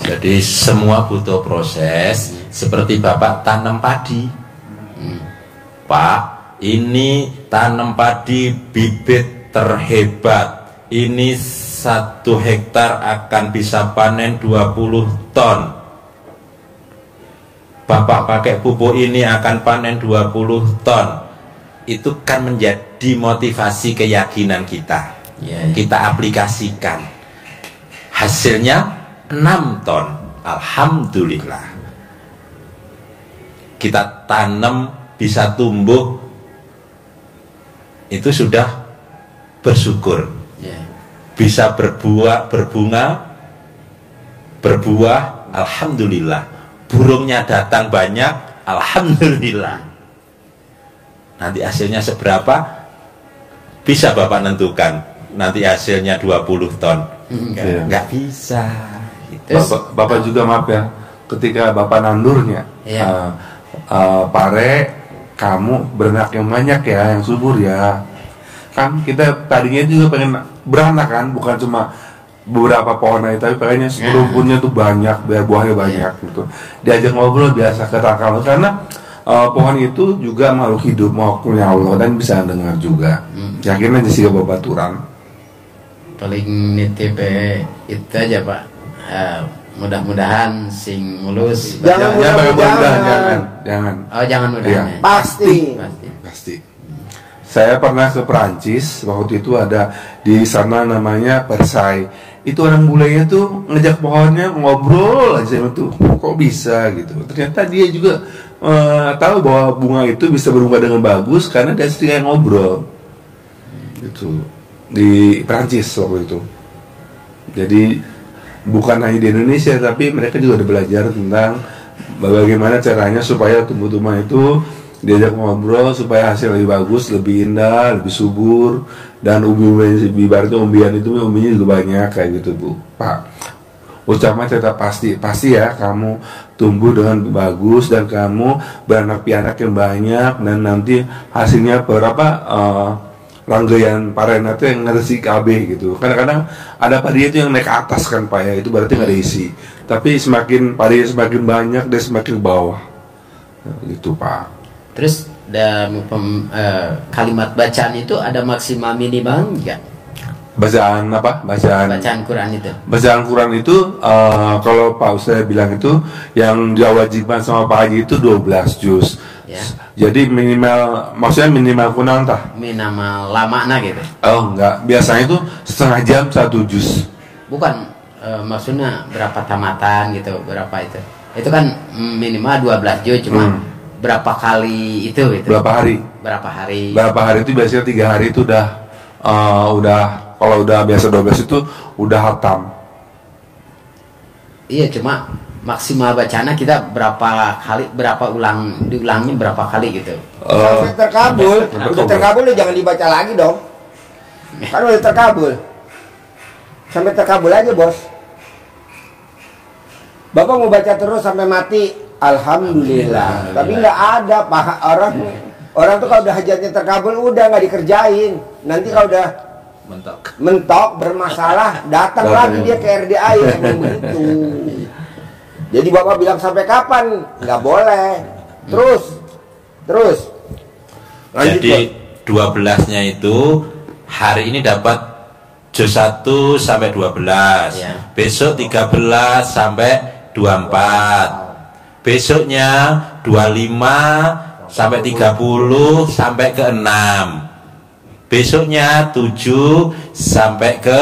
Jadi semua butuh proses. Seperti Bapak tanam padi, Pak, ini tanam padi bibit terhebat, ini 1 hektar akan bisa panen 20 ton. Bapak pakai pupuk ini akan panen 20 ton. Itu kan menjadi motivasi keyakinan kita. Kita aplikasikan. Hasilnya 6 ton. Alhamdulillah. Kita tanam bisa tumbuh, itu sudah bersyukur. Bisa berbuah, alhamdulillah. Burungnya datang banyak, alhamdulillah. Nanti hasilnya seberapa bisa Bapak nentukan. Nanti hasilnya 20 ton. Enggak bisa. Bapak juga maaf ya, ketika Bapak nandurnya, pare kamu beranak yang banyak ya, yang subur ya. Kan kita tadinya juga pengen beranak kan, bukan cuma beberapa pohon aja, tapi pengennya rumputnya tuh banyak, biar buahnya banyak gitu. Diajak ngobrol biasa ketakal, karena pohon itu juga makhluk hidup, makhluknya Allah, dan bisa dengar juga. Yakin aja sih babaturan. Paling nitip itu aja Pak. Mudah-mudahan sing mulus. Jangan. Oh, jangan mudah-mudahan. Ya. Pasti. Saya pernah ke Perancis, waktu itu ada di sana namanya Versailles. Itu orang bulenya tuh ngejak pohonnya ngobrol aja itu. Kok bisa gitu. Ternyata dia juga tahu bahwa bunga itu bisa berubah dengan bagus karena dia sering ngobrol. Gitu. Di Perancis waktu itu. Jadi bukan hanya di Indonesia, tapi mereka juga ada belajar tentang bagaimana caranya supaya tumbuh-tumbuhan itu diajak ngobrol supaya hasil lebih bagus, lebih indah, lebih subur, dan ibaratnya umbian itu umbinya juga banyak kayak gitu Bu. Pak, ucapan tetap pasti ya, kamu tumbuh dengan bagus dan kamu beranak pianak yang banyak, dan nanti hasilnya berapa rangkaian parena itu yang ngeresi KB gitu. Kadang-kadang ada padi itu yang naik ke atas kan Pak ya, itu berarti nggak ada isi. Tapi semakin padi semakin banyak, dia semakin ke bawah gitu Pak. Terus kalimat bacaan itu ada maksimal minimal enggak? Bacaan apa? Bacaan Quran itu. Bacaan Quran itu kalau Pak Ustaz bilang itu yang diwajibkan sama Pak Haji itu 12 juz. Ya. Jadi maksudnya minimal kunang tah? Minimal lama gitu. Oh enggak, biasanya itu setengah jam 1 juz. Bukan, maksudnya berapa tamatan gitu, berapa itu? Itu kan minimal 12 juz, cuma berapa kali itu gitu. Berapa hari? Berapa hari itu biasanya 3 hari itu udah kalau udah biasa 12 itu udah hatam. Iya, cuma maksimal bacana kita berapa kali, diulangnya berapa kali gitu. Sampai terkabul. Udah terkabul jangan dibaca lagi dong. Kan udah terkabul. Sampai terkabul aja Bos. Bapak mau baca terus sampai mati, alhamdulillah. Tapi nggak ada orang tuh kalau udah hajatnya terkabul udah nggak dikerjain. Nanti kalau udah mentok bermasalah, datang lagi dia ke RDA yang begitu. Jadi Bapak bilang sampai kapan? Nggak boleh. Terus. Lanjut, jadi 12-nya itu hari ini dapat juz 1 sampai 12 ya. Besok 13 sampai 24, besoknya 25 sampai 30 sampai ke 6, besoknya 7 sampai ke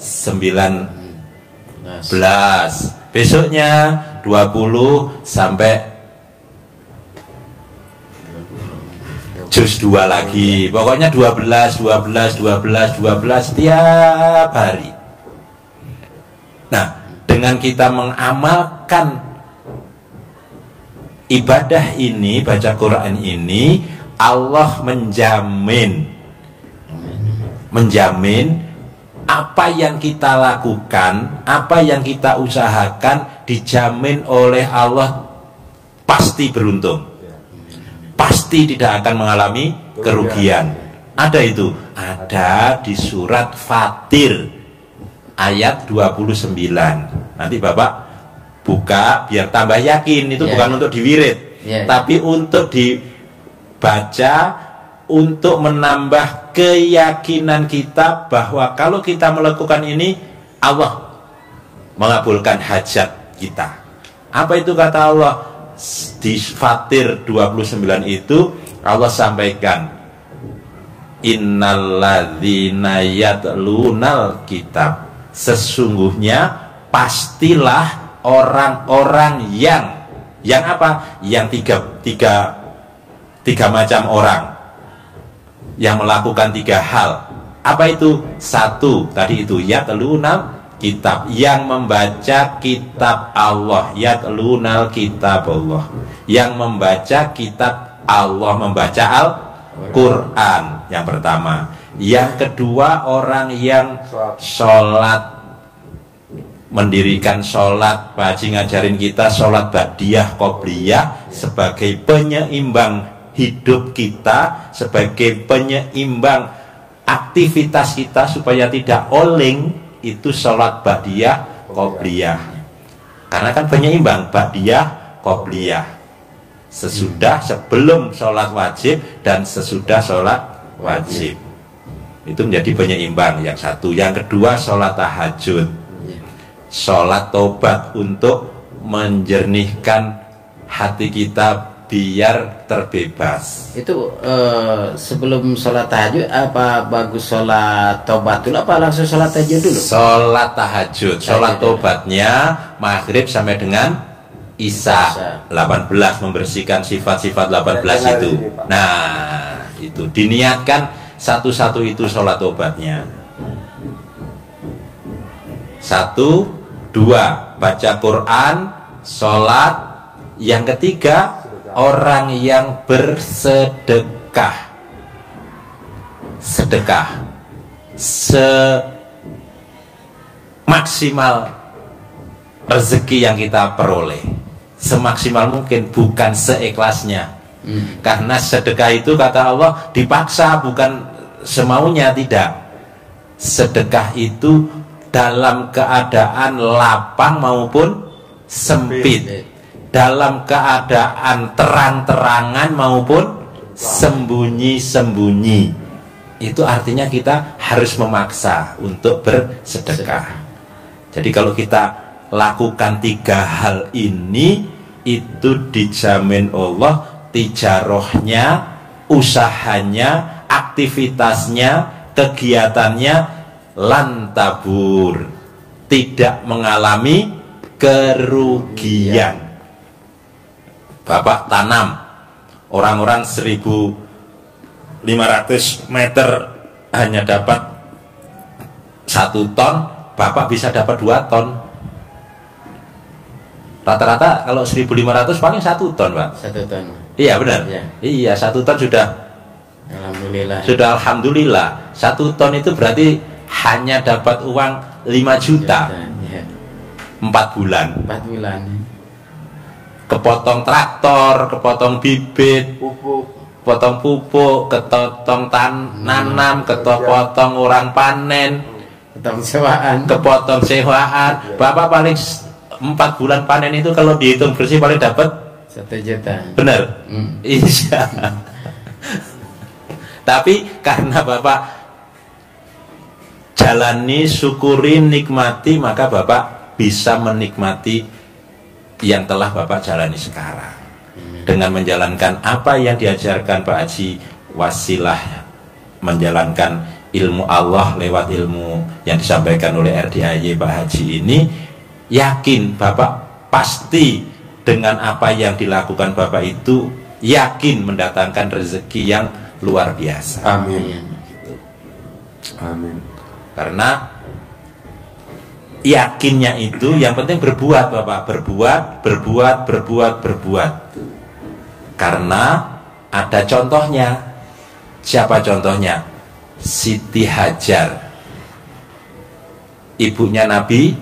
19, besoknya 20 sampai juz 2 lagi. Pokoknya 12 setiap hari. Nah, dengan kita mengamalkan ibadah ini, baca Quran ini, Allah menjamin apa yang kita lakukan, apa yang kita usahakan, dijamin oleh Allah pasti beruntung, pasti tidak akan mengalami kerugian. Ada itu, ada di surat Fatir ayat 29. Nanti Bapak buka biar tambah yakin. Itu bukan untuk diwirid, tapi untuk dibaca, untuk menambah keyakinan kita bahwa kalau kita melakukan ini Allah mengabulkan hajat kita. Apa itu kata Allah? Di Fatir 29 itu Allah sampaikan, innalladzina yatlunal kitab, sesungguhnya pastilah orang-orang yang apa? Yang tiga macam orang yang melakukan 3 hal. Apa itu? 1 tadi itu yatlunal kitab, yang membaca kitab Allah, yatlunal kitab Allah, yang membaca kitab Allah, membaca Al-Quran, yang pertama. Yang kedua, orang yang sholat, mendirikan sholat. Pak Haji ngajarin kita sholat ba'diyah qobliyah sebagai penyeimbang hidup kita, sebagai penyeimbang aktivitas kita supaya tidak oleng. Itu sholat ba'diyah qobliyah, karena kan penyeimbang ba'diyah qobliyah, sesudah, sebelum sholat wajib dan sesudah sholat wajib. Itu menjadi penyeimbang yang satu. Yang kedua, sholat tahajud, sholat tobat untuk menjernihkan hati kita biar terbebas. Itu sebelum sholat tahajud apa bagus sholat tobat dulu apa langsung sholat tahajud dulu? Sholat tahajud, sholat tobatnya maghrib sampai dengan Isya 18, membersihkan sifat-sifat 18 itu. Nah, itu diniatkan satu-satu itu sholat tobatnya. 1, 2 baca Quran, sholat. Yang ketiga, orang yang bersedekah. Sedekah semaksimal rezeki yang kita peroleh, semaksimal mungkin, bukan seikhlasnya. Karena sedekah itu kata Allah dipaksa, bukan semaunya, tidak. Sedekah itu dalam keadaan lapang maupun sempit, dalam keadaan terang-terangan maupun sembunyi-sembunyi. Itu artinya kita harus memaksa untuk bersedekah. Jadi kalau kita lakukan 3 hal ini, itu dijamin Allah tijarohnya, usahanya, aktivitasnya, kegiatannya lantabur, tidak mengalami kerugian. Bapak tanam, orang-orang 1.500 meter hanya dapat 1 ton, Bapak bisa dapat 2 ton. Rata-rata kalau 1.500 paling 1 ton, Pak. 1 ton. Iya benar. Ya. Iya, 1 ton sudah. Alhamdulillah. Sudah alhamdulillah. 1 ton itu berarti hanya dapat uang 5 juta. Ya. 4 bulan. 4 bulan. Kepotong traktor, kepotong bibit, potong pupuk, ketotong nanam, ketopotong orang panen, kepotong sewaan. Bapak paling 4 bulan panen itu kalau dihitung bersih paling dapat 1 juta. Benar? Iya. Tapi karena Bapak jalani, syukuri, nikmati, maka Bapak bisa menikmati yang telah Bapak jalani sekarang. Dengan menjalankan apa yang diajarkan Pak Haji, wasilah menjalankan ilmu Allah lewat ilmu yang disampaikan oleh RDAY Pak Haji ini, yakin Bapak pasti dengan apa yang dilakukan Bapak itu yakin mendatangkan rezeki yang luar biasa. Amin. Amin. Karena yakinnya itu yang penting berbuat, Bapak, berbuat. Karena ada contohnya. Siapa contohnya? Siti Hajar, ibunya Nabi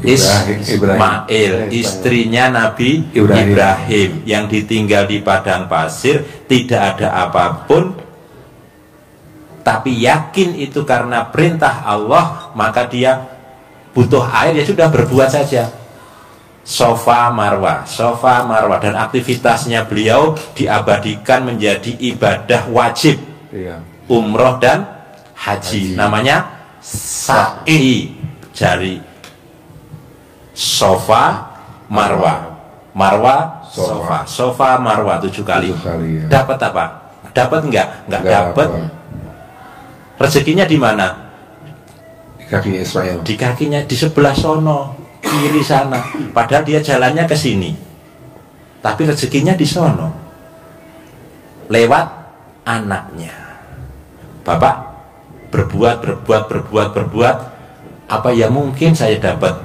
Ismail, istrinya Nabi Ibrahim, yang ditinggal di padang pasir, tidak ada apapun, tapi yakin itu karena perintah Allah, maka dia butuh air, ya sudah berbuat saja. Safa Marwah, dan aktivitasnya beliau diabadikan menjadi ibadah wajib, umroh dan haji. Namanya sa'i, dari Safa Marwah Safa Marwah 7 kali. Ya. Dapat apa? Dapat enggak dapat. Rezekinya di mana? Di kakinya Ismail. Di kakinya, di sebelah sono, kiri sana. Padahal dia jalannya ke sini, tapi rezekinya di sono, lewat anaknya. Bapak berbuat. Apa ya mungkin saya dapat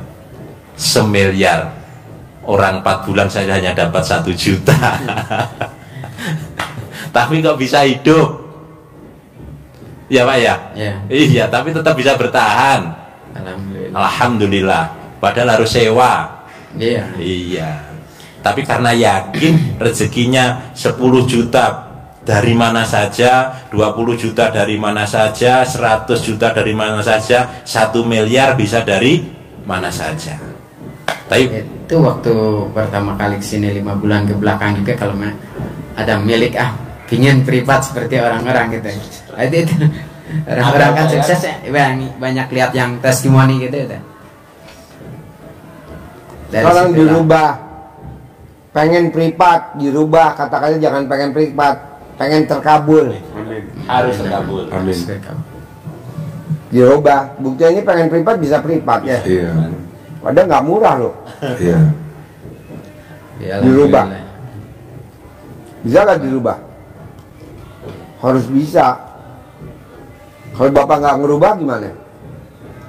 semiliar, orang 4 bulan saya hanya dapat 1 juta. Tapi kok bisa hidup? Ya Pak ya? Iya, tapi tetap bisa bertahan. Alhamdulillah. Padahal harus sewa. Iya. Tapi karena yakin rezekinya 10 juta dari mana saja, 20 juta dari mana saja, 100 juta dari mana saja, 1 miliar bisa dari mana saja. Tapi itu waktu pertama kali kesini 5 bulan ke belakang juga, kalau ada milik pingin privat seperti orang-orang gitu. Itu orang-orang kan sukses ya, banyak lihat yang testimoni gitu. Kalau dirubah, pengen privat dirubah, katakannya jangan pengen privat, pengen terkabul. harus terkabul. Amin. Dirubah, buktinya ini pengen privat bisa privat ya. Iya. Padahal nggak murah loh. Iya. Dirubah. Bisa nggak dirubah? Harus bisa. Kalau bapak nggak ngerubah gimana?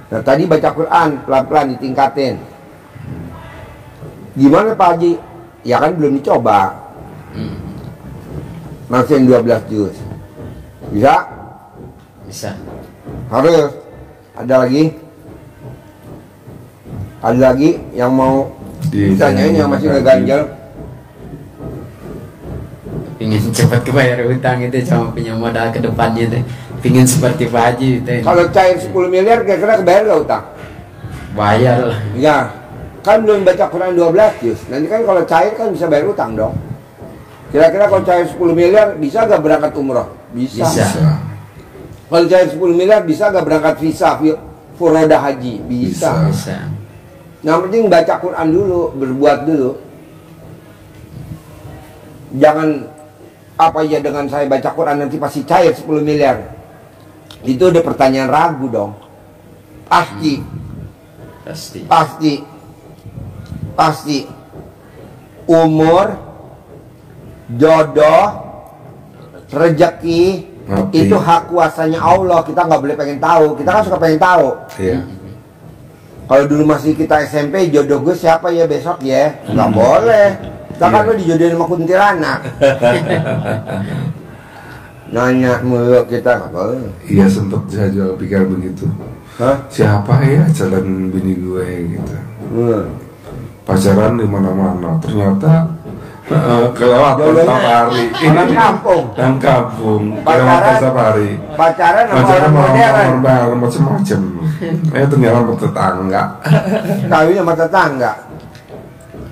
Nah tadi baca Quran pelan-pelan ditingkatin. Gimana Pak Haji? Ya kan belum dicoba. Masih 12 juz. Bisa? Bisa. Harus. Ada lagi? Ada lagi yang mau ditanyain yang masih ngeganjel? Pingin cepat kebayar hutang itu sama punya modal ke depannya deh. Pingin seperti Pak Haji itu. Kalau cair 10 miliar kira-kira kebayar gak utang? Bayar lah. Ya. Kan belum baca Quran 12 juz. Nanti kan kalau cair kan bisa bayar utang dong. Kira-kira kalau cair 10 miliar bisa gak berangkat umroh? Bisa. Kalau cair 10 miliar bisa gak berangkat visa furoda haji? Bisa. Yang penting baca Quran dulu, berbuat dulu. Jangan apa ya dengan saya baca Quran nanti pasti cair 10 miliar. Itu udah pertanyaan ragu dong. Pasti umur, jodoh, rezeki itu hak kuasanya Allah. Kita nggak boleh pengen tahu. Kita kan suka pengen tahu. Iya. Kalau dulu masih kita SMP, jodoh gue siapa ya besok ya? Nggak boleh. Kita kan lo dijodohin sama kuntilanak. Nanya mulu kita nggak boleh. Iya, sempat saya juga pikir begitu. Hah? Siapa ya calon bini gue gitu. Pacaran di mana-mana, ternyata kelewatan safari. Orang kampung. Dan kampung, Pacaran safari. sama orang modern. Macam-macam. Ternyata sama tetangga. Kawin sama tetangga.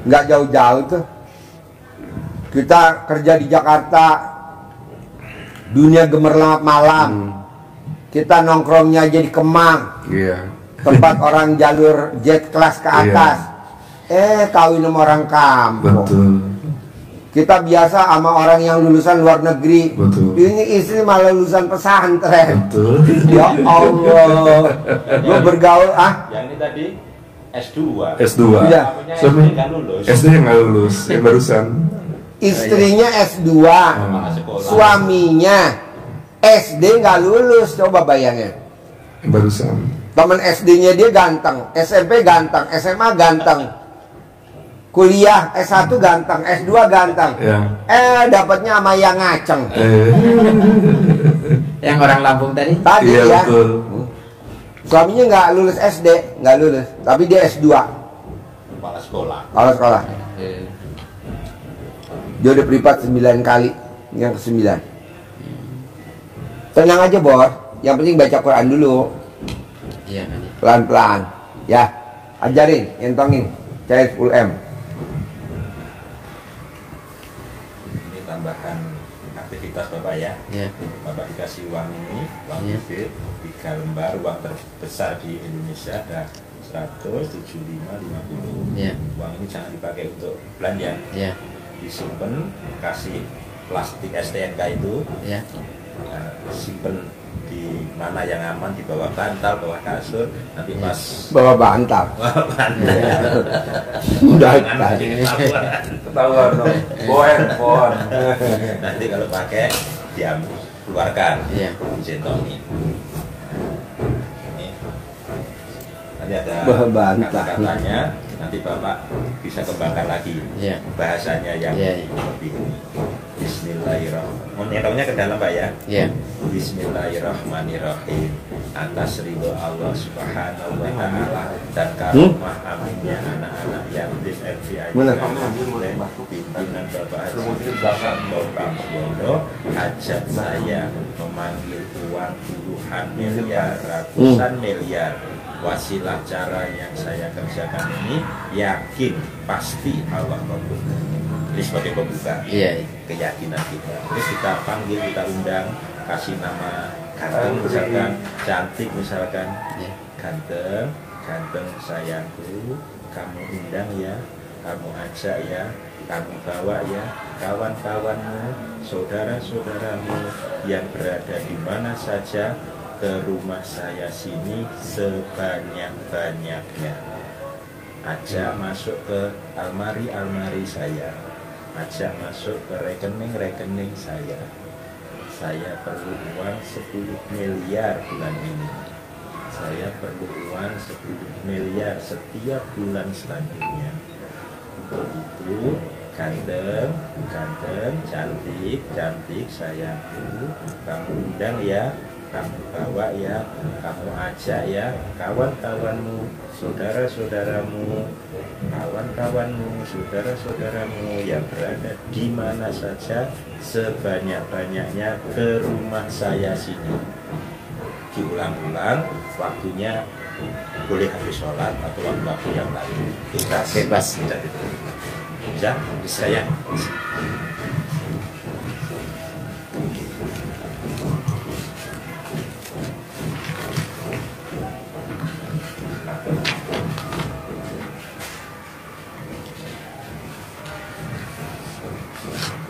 Nggak jauh-jauh tuh. Kita kerja di Jakarta, dunia gemerlap malam. Kita nongkrongnya aja di Kemang. Iya. Tempat orang jalur jet kelas ke atas. Kawin sama orang kampung. Betul. Kita biasa sama orang yang lulusan luar negeri. Betul. Ini istri malah lulusan pesantren. Betul. Ya Allah. Gue bergaul Yang ini tadi S2. S2. Iya. SD yang nggak lulus, yang barusan. Istrinya S2, suaminya SD nggak lulus. Coba bayangin. Yang barusan. Teman SD-nya dia ganteng, SMP ganteng, SMA ganteng, kuliah S1 ganteng, S2 ganteng. Ya. Dapatnya sama yang ngaceng. Yang orang Lampung tadi? Tadi Iya, ya. betul. Suaminya nggak lulus SD, nggak lulus, tapi dia S2. Kepala sekolah. Kalau sekolah. Dia udah privat 9 kali, yang ke-9. Tenang aja Bor, yang penting baca Quran dulu. Iya, Pelan-pelan, ya. Ajarin, entongin, cair 10M. tas Bapak ya. Ya. Bapak dikasih uang ini, uang Ya. kredit 3 lembar, uang terbesar di Indonesia ada 175,50. Ya. Uang ini jangan dipakai untuk belanja. Ya. Disimpan, kasih plastik STNK itu, Ya. simpen di mana yang aman, di bawah bantal, bawah kasur, nanti pas Bawa bantal. bawah bantal Udah jangan tadi. Ketahuan dong. Bawa handphone. nanti kalau pakai diambil, keluarkan, Iya. dijentongi. Ini nanti ada Bawa bantal. kata-katanya, nanti Bapak bisa kembangkan lagi Iya. bahasanya yang Iya. lebih ini. Bismillahirrahmanirrahim. Nyetongnya ke dalam Pak ya. Ya. Bismillahirrahmanirrahim. Atas ridho Allah Subhanahu wa Ta'ala dan karomah aminnya anak-anak yatim LPI Mana? pimpinan Bapak Haji Bapak Bondo hajat saya memanggil uang puluhan miliar, ratusan miliar. Wasilah cara yang saya kerjakan ini yakin pasti Allah kabulkan. Ini sebagai pembuka Iya. keyakinan kita. Terus kita panggil, kita undang, kasih nama ganteng misalkan, cantik misalkan, Ya. ganteng, ganteng sayangku, kamu undang ya, kamu ajak ya, kamu bawa ya, kawan-kawanmu, saudara-saudaramu yang berada di mana saja ke rumah saya sini sebanyak-banyaknya. Ajak masuk ke almari-almari saya, ajak masuk ke rekening-rekening saya. Saya perlu uang 10 miliar bulan ini. Saya perlu uang 10 miliar setiap bulan selanjutnya. Begitu, ganteng, ganteng, cantik, cantik sayangku. Kamu undang ya, kamu bawa ya, kamu ajak ya, kawan-kawanmu, saudara-saudaramu, kawan-kawanmu, saudara-saudaramu yang berada di mana saja sebanyak-banyaknya ke rumah saya sini. Diulang-ulang, waktunya boleh habis sholat atau waktu-waktu yang lain. Bebas. Bebas. Bisa, bisa ya.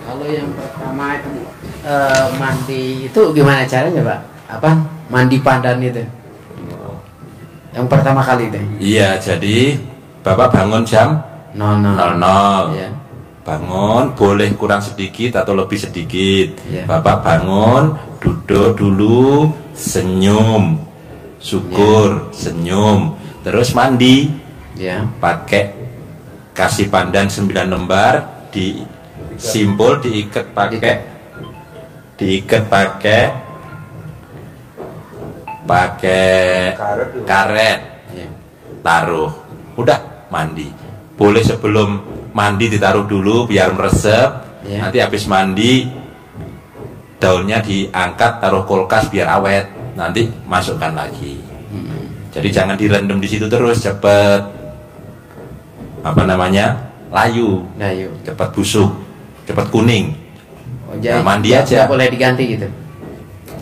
Kalau yang pertama itu mandi itu gimana caranya Pak? Apa? Mandi pandan itu? Yang pertama kali itu? Iya, jadi Bapak bangun jam 00. Ya. Bangun, boleh kurang sedikit atau lebih sedikit. Iya. Bapak bangun, duduk dulu, senyum, syukur, senyum, terus mandi, Ya. pakai kasih pandan 9 lembar, disimpul, diikat pakai karet, Ya. taruh, udah mandi. Boleh sebelum mandi ditaruh dulu biar meresep. Ya. Nanti habis mandi daunnya diangkat, taruh kulkas biar awet. Nanti masukkan lagi. Jadi jangan direndam di situ terus, cepet layu, Dayu. cepet busuk, cepet kuning. Oh, jadi mandi nggak aja. boleh diganti gitu.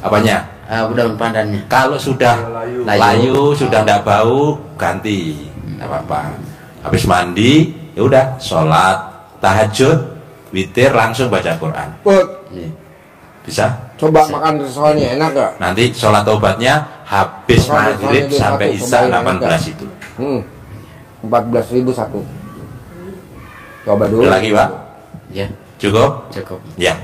Apanya? Daun pandannya. Kalau sudah layu, sudah tidak bau, ganti, tidak apa-apa. Habis mandi, ya udah, sholat, tahajud, witir, langsung baca Quran. Put, Iya. Bisa? coba makan risolnya enak gak? Nanti sholat obatnya habis Sholat maghrib risolnya sampai satu, isya cobain 18 enak itu. 14.000 satu. Coba dulu. Ada lagi Pak? Ya, Cukup? cukup. Ya.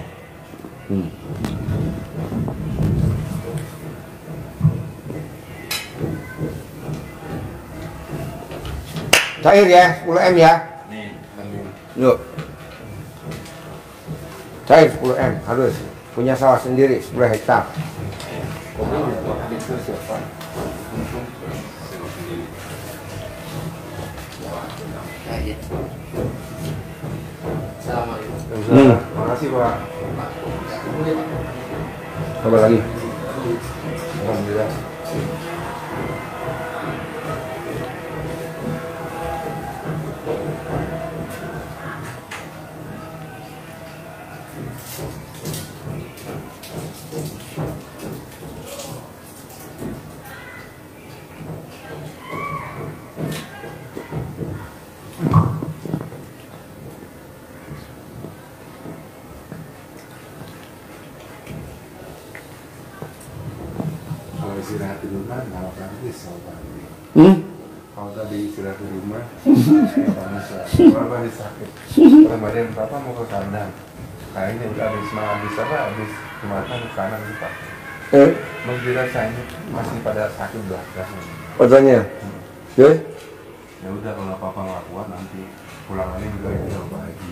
Cair ya, 10 M ya. Yuk. Cair 10 M, harus punya sawah sendiri 10 hektar. Assalamualaikum. Makasih Pak. Coba lagi. Alhamdulillah. Mana praktis sama tadi. Hmm? Kalau tadi istirahat di rumah, panas lah. Kalau lagi sakit, kemarin papa mau ke kandang. Kayaknya udah habis habis kematan ke kanan lupa. Mengira saya masih pada sakit belakang. Fotonya. Ya? Ya udah kalau papa nggak kuat nanti pulangannya juga jauh pagi.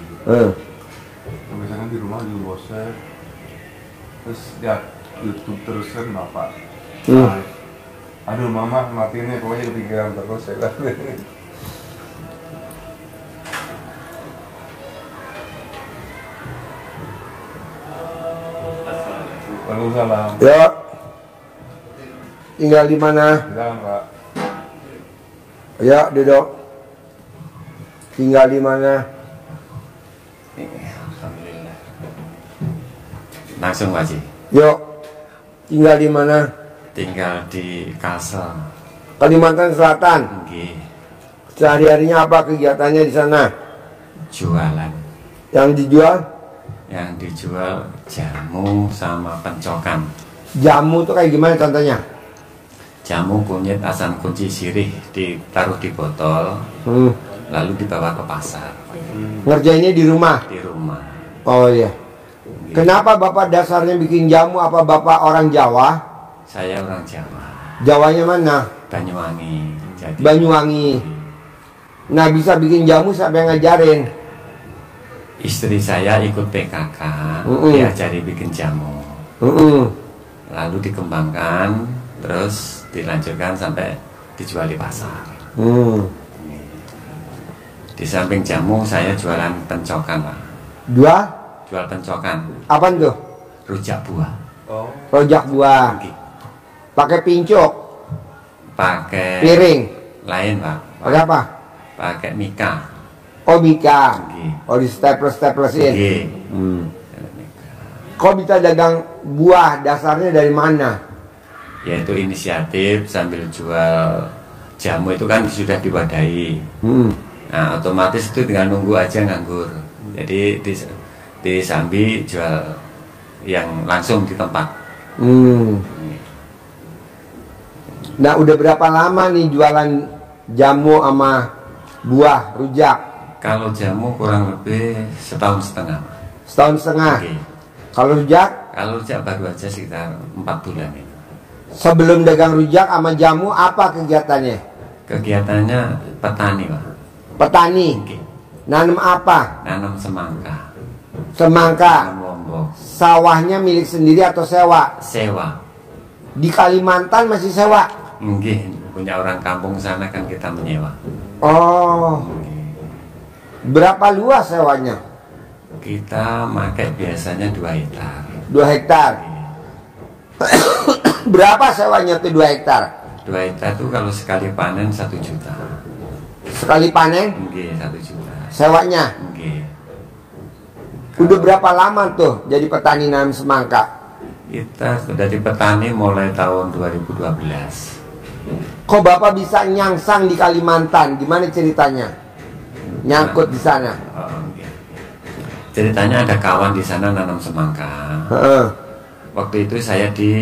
Biasanya di rumah juga bosan. Terus lihat YouTube terus kan bapak. Aduh mama matinya pokoknya kepikiran terus saya kan. Waalaikumsalam. Ya. Tinggal di mana? Jalan Pak. Ya, duduk. Tinggal di mana? Alhamdulillah. Langsung Pak Haji. Yuk. Tinggal di mana? Tinggal di Kalsel. Kalimantan Selatan. Nggih. Sehari-harinya apa kegiatannya di sana? Jualan. Yang dijual? Yang dijual jamu sama pencokan. Jamu tuh kayak gimana contohnya? Jamu kunyit asam kunci sirih ditaruh di botol, lalu dibawa ke pasar. Ngerjainnya di rumah? Di rumah. Oh iya. Kenapa Bapak dasarnya bikin jamu? Apa Bapak orang Jawa? Saya orang Jawa. Jawanya mana? Banyuwangi. Jadi Banyuwangi. Nah, bisa bikin jamu siapa yang ngajarin? istri saya ikut PKK, diajari bikin jamu. Lalu dikembangkan, terus dilanjutkan sampai dijual di pasar. Di samping jamu saya jualan pencokan, Pak. Jual pencokan. apa tuh? Rujak buah. Oh. Rojak buah. Pakai pincuk, Pakai piring. lain, Pak. Pakai apa? Pakai mika. Oh, mika. Nggih. Oh, di staples-staplesin. Nggih. Kok bisa dagang buah? Dasarnya dari mana? Yaitu inisiatif sambil jual jamu itu kan sudah diwadahi. Nah, otomatis itu tinggal nunggu aja nganggur. Jadi di Sambi jual yang langsung di tempat. Nah, udah berapa lama nih jualan jamu sama buah rujak? Kalau jamu kurang lebih setahun setengah. Setahun setengah. Oke. Kalau rujak? Kalau rujak baru aja sekitar 4 bulan ini. Sebelum dagang rujak sama jamu apa kegiatannya? Kegiatannya petani, Pak. Petani. Oke. Nanam apa? Nanam semangka, Semangka. nanam lombok, Sawahnya milik sendiri atau sewa? sewa. Di Kalimantan masih sewa? Nggih, punya orang kampung sana kan kita menyewa. Oh. Berapa luas sewanya? Kita pakai biasanya 2 hektar. 2 hektar. Berapa sewanya tuh 2 hektar? 2 hektar itu kalau sekali panen 1 juta. Sekali panen? Nggih, 1 juta. Sewanya? Nggih. Udah berapa lama tuh jadi petani nanam semangka? Kita sudah di petani mulai tahun 2012. Kok Bapak bisa nyangsang di Kalimantan? Gimana ceritanya? Nyangkut di sana? Oh, nggih. Ceritanya ada kawan di sana nanam semangka. Waktu itu saya di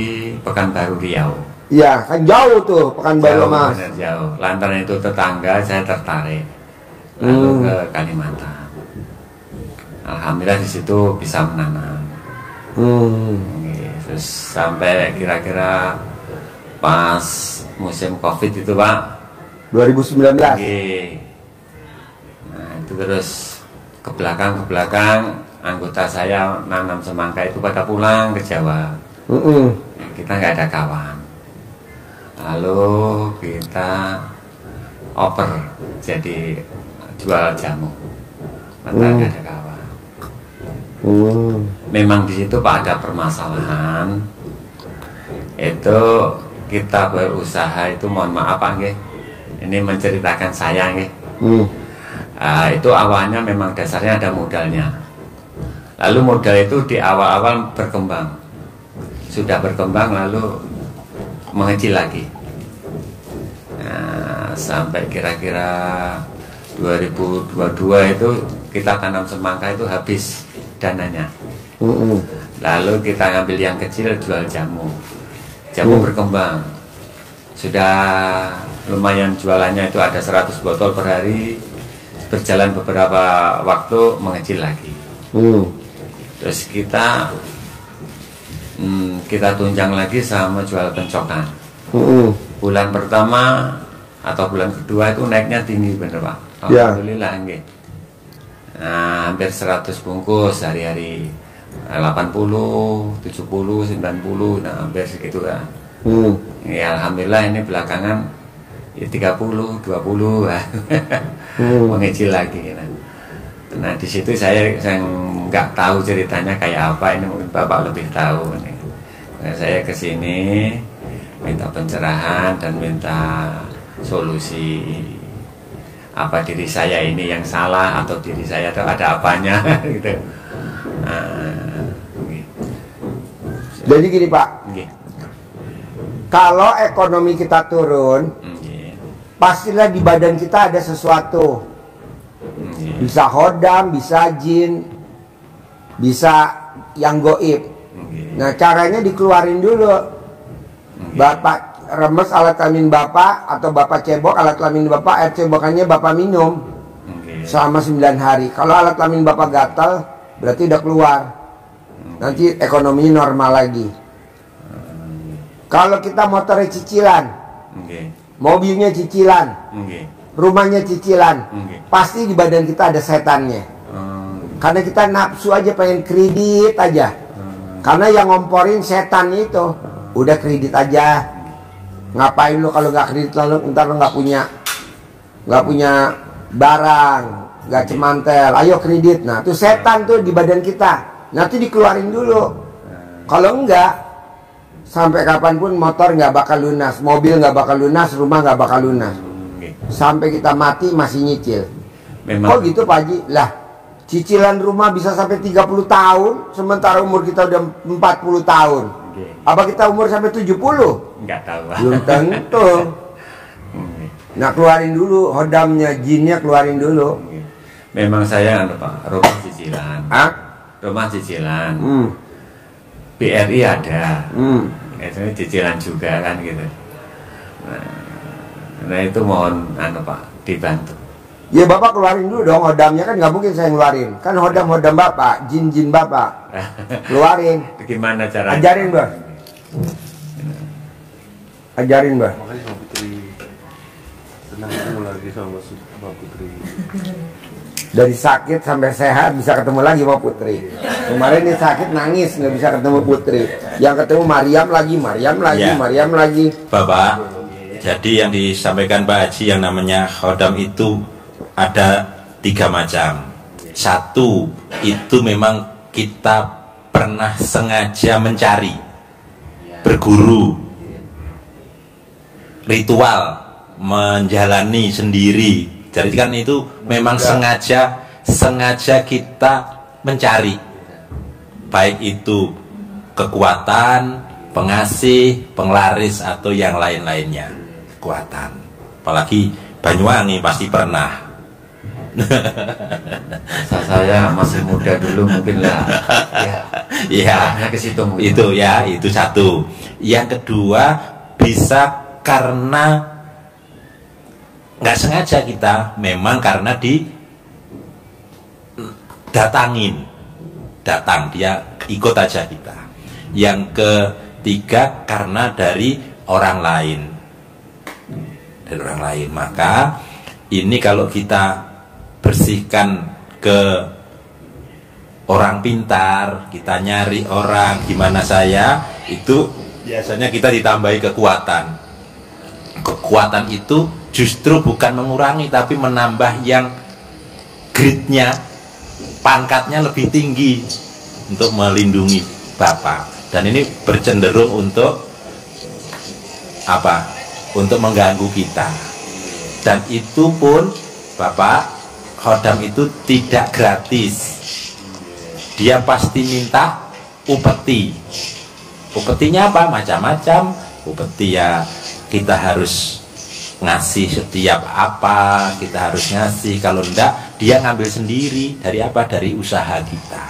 Pekanbaru Riau. Iya, kan jauh tuh Pekanbaru, Mas. Benar jauh. Lantaran itu tetangga, saya tertarik. Lalu ke Kalimantan. Alhamdulillah di situ bisa menanam. Terus sampai kira-kira pas musim Covid itu, Pak. 2019. Nah itu terus ke belakang anggota saya nanam semangka itu pada pulang ke Jawa. Kita nggak ada kawan. Lalu kita oper jadi jual jamu. Nggak ada kawan. Memang di situ Pak ada permasalahan. Itu kita berusaha itu, mohon maaf Pak nggih. Ini menceritakan saya nggih. Itu awalnya memang dasarnya ada modalnya. Lalu modal itu di awal-awal berkembang. Sudah berkembang lalu mengecil lagi. Nah, sampai kira-kira 2022 itu kita tanam semangka itu habis dananya. Lalu kita ngambil yang kecil jual jamu. Jamu berkembang. sudah lumayan jualannya itu ada 100 botol per hari. Berjalan beberapa waktu mengecil lagi. Terus kita tunjang lagi sama jual pencokan. Bulan pertama atau bulan kedua itu naiknya tinggi bener Pak. Alhamdulillah nggih. Nah, hampir 100 bungkus hari-hari. 80, 70, 90, nah hampir segitu kan. Ya alhamdulillah ini belakangan ya 30, 20 mengecil lagi kan. Nah di situ saya nggak tahu ceritanya kayak apa, ini mungkin Bapak lebih tahu nih. Nah, saya kesini minta pencerahan dan minta solusi, apa diri saya ini yang salah atau diri saya itu ada apanya gitu. Jadi gini Pak, kalau ekonomi kita turun, pastilah di badan kita ada sesuatu. Bisa hodam, bisa jin, bisa yang goib. Nah caranya dikeluarin dulu. Bapak remes alat kelamin Bapak, atau Bapak cebok alat kelamin Bapak, air cebokannya Bapak minum selama 9 hari. Kalau alat kelamin Bapak gatal, berarti udah keluar. Nanti ekonominya normal lagi. Kalau kita motornya cicilan, mobilnya cicilan, rumahnya cicilan, pasti di badan kita ada setannya. Karena kita nafsu aja, pengen kredit aja. Karena yang ngomporin setan itu, udah kredit aja. Ngapain lu kalau nggak kredit, lalu ntar lu nggak punya barang, nggak cemantel. Ayo kredit. Nah tuh setan tuh di badan kita. Nanti dikeluarin dulu. Kalau enggak, sampai kapanpun motor nggak bakal lunas, mobil nggak bakal lunas, rumah nggak bakal lunas. Sampai kita mati masih nyicil. Oh gitu Pak Haji? Lah, cicilan rumah bisa sampai 30 tahun, sementara umur kita udah 40 tahun. Apa kita umur sampai 70? Nggak tahu. Belum tentu. Nah keluarin dulu hodamnya, jinnya keluarin dulu. Memang saya Pak, rumah cicilan. Rumah cicilan. BRI ada. Itu cicilan juga kan gitu. Nah itu mohon Pak dibantu. Ya Bapak keluarin dulu dong hodamnya, kan nggak mungkin saya ngeluarin. Kan hodam Bapak, jin Bapak. Keluarin. Gimana caranya? Ajarin Mbak. Ajarin Mbak. Makanya sama Putri senang ketemu lagi sama Putri. Dari sakit sampai sehat bisa ketemu lagi sama Putri. Kemarin ini sakit nangis nggak bisa ketemu Putri. Yang ketemu Mariam lagi, Mariam lagi. Bapak, jadi yang disampaikan Pak Haji yang namanya khodam itu ada 3 macam. Satu, itu memang kita pernah sengaja mencari, berguru, ritual, menjalani sendiri. Jadi kan itu memang sengaja kita mencari, baik itu kekuatan, pengasih, penglaris atau yang lain-lainnya, kekuatan. Apalagi Banyuwangi pasti pernah. Saya masih muda dulu mungkin lah. Ya, ke situ mungkin. Itu satu. Yang kedua bisa karena nggak sengaja kita, memang karena datang dia ikut aja kita. Yang ketiga karena dari orang lain. Maka ini kalau kita bersihkan ke orang pintar, kita nyari orang gimana saya, itu biasanya kita ditambahi kekuatan. Kekuatan itu justru bukan mengurangi tapi menambah yang grade-nya, pangkatnya lebih tinggi untuk melindungi Bapak. Dan ini bercenderung untuk apa? Untuk mengganggu kita. Dan itu pun Bapak, khodam itu tidak gratis. Dia pasti minta upeti. Upetinya apa? Macam-macam. Upeti ya kita harus ngasih setiap apa, kita harus ngasih. Kalau enggak, dia ngambil sendiri. Dari apa? Dari usaha kita.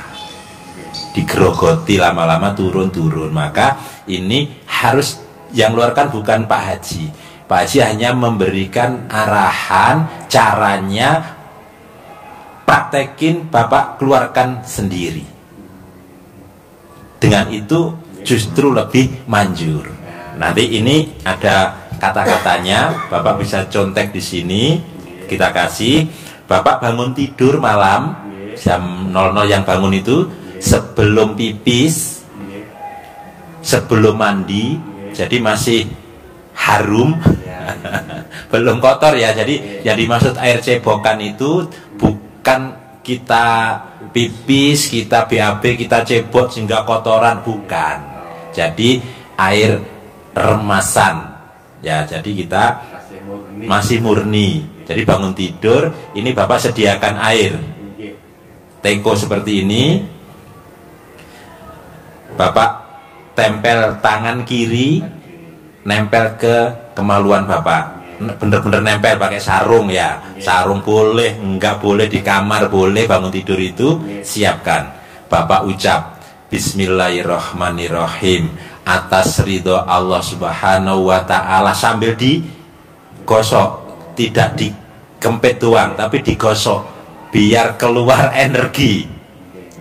Digerogoti lama-lama turun-turun. Maka ini harus yang keluarkan bukan Pak Haji. Pak Haji hanya memberikan arahan caranya, praktekin, Bapak keluarkan sendiri. Dengan itu justru lebih manjur. Nanti ini ada kata-katanya, Bapak bisa contek di sini. Kita kasih, Bapak bangun tidur malam jam 00 yang bangun itu sebelum pipis, sebelum mandi, jadi masih harum, belum kotor ya. Jadi yang dimaksud air cebokan itu bukan kita pipis, kita BAB, kita cebok sehingga kotoran, bukan. Jadi air remasan ya, jadi kita masih murni. Jadi bangun tidur, ini Bapak sediakan air teko seperti ini, Bapak tempel tangan kiri, nempel ke kemaluan Bapak, bener-bener nempel pakai sarung ya. Sarung boleh, enggak boleh, di kamar boleh. Bangun tidur itu siapkan, Bapak ucap Bismillahirrahmanirrahim atas ridho Allah Subhanahu wa ta'ala, sambil digosok, tidak dikempit doang tapi digosok biar keluar energi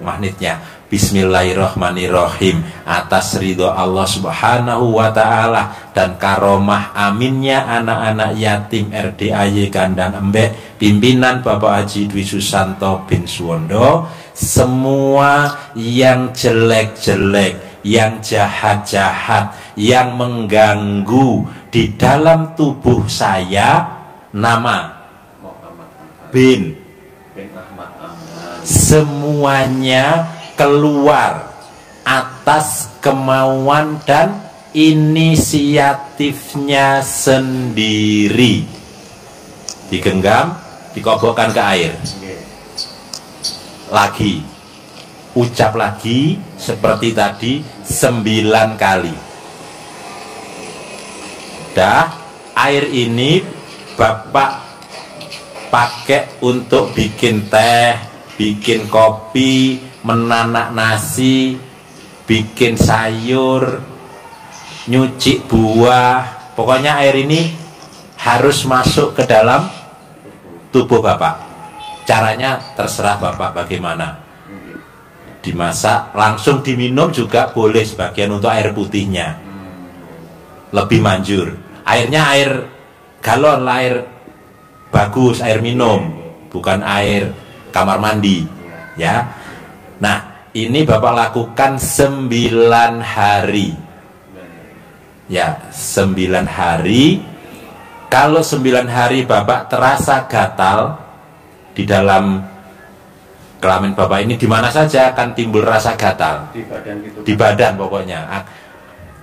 magnetnya. Bismillahirrahmanirrahim atas ridho Allah Subhanahu wa ta'ala dan karomah aminnya anak-anak yatim RDAY Kandang Embek pimpinan Bapak Haji Dwi Susanto bin Suwondo, semua yang jelek-jelek, yang jahat-jahat, yang mengganggu di dalam tubuh saya, nama bin, semuanya keluar atas kemauan dan inisiatifnya sendiri. Digenggam, dikobokkan ke air. Lagi, ucap lagi seperti tadi 9 kali. Dah, air ini Bapak pakai untuk bikin teh, bikin kopi, menanak nasi, bikin sayur, nyuci buah. Pokoknya air ini harus masuk ke dalam tubuh Bapak. Caranya terserah Bapak bagaimana. Dimasak, langsung diminum juga boleh, sebagian untuk air putihnya. Lebih manjur. Airnya air galon, air bagus, air minum, bukan air kamar mandi ya. Nah, ini Bapak lakukan 9 hari ya, 9 hari. Kalau 9 hari Bapak terasa gatal di dalam kelamin Bapak ini, di mana saja akan timbul rasa gatal di badan pokoknya.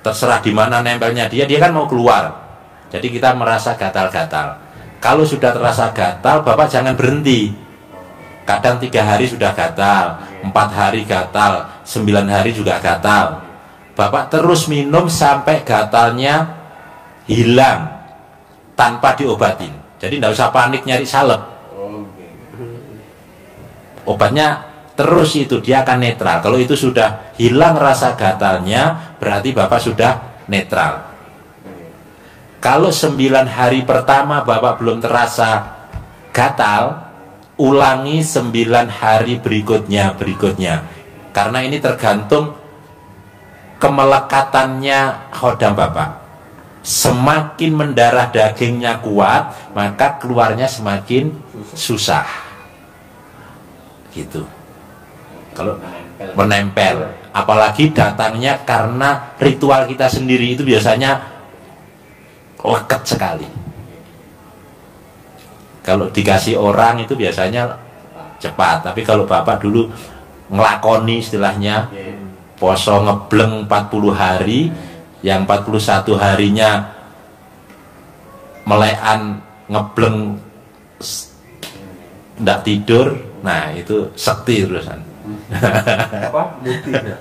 Terserah di mana nempelnya dia kan mau keluar. Jadi kita merasa gatal-gatal. Kalau sudah terasa gatal, Bapak jangan berhenti. Kadang 3 hari sudah gatal, 4 hari gatal, 9 hari juga gatal. Bapak terus minum sampai gatalnya hilang tanpa diobatin. Jadi tidak usah panik nyari salep. Obatnya terus itu, dia akan netral. Kalau itu sudah hilang rasa gatalnya, berarti Bapak sudah netral. Kalau 9 hari pertama Bapak belum terasa gatal, ulangi 9 hari berikutnya. Karena ini tergantung kemelekatannya khodam Bapak. Semakin mendarah dagingnya kuat, maka keluarnya semakin susah. Gitu. Kalau menempel, apalagi datangnya karena ritual kita sendiri itu biasanya leket sekali. Kalau dikasih orang itu biasanya cepat, tapi kalau Bapak dulu ngelakoni istilahnya poso ngebleng 40 hari, yang 41 harinya melekan ngebleng ndak tidur, nah itu sekti terusan. Apa? Muti ya?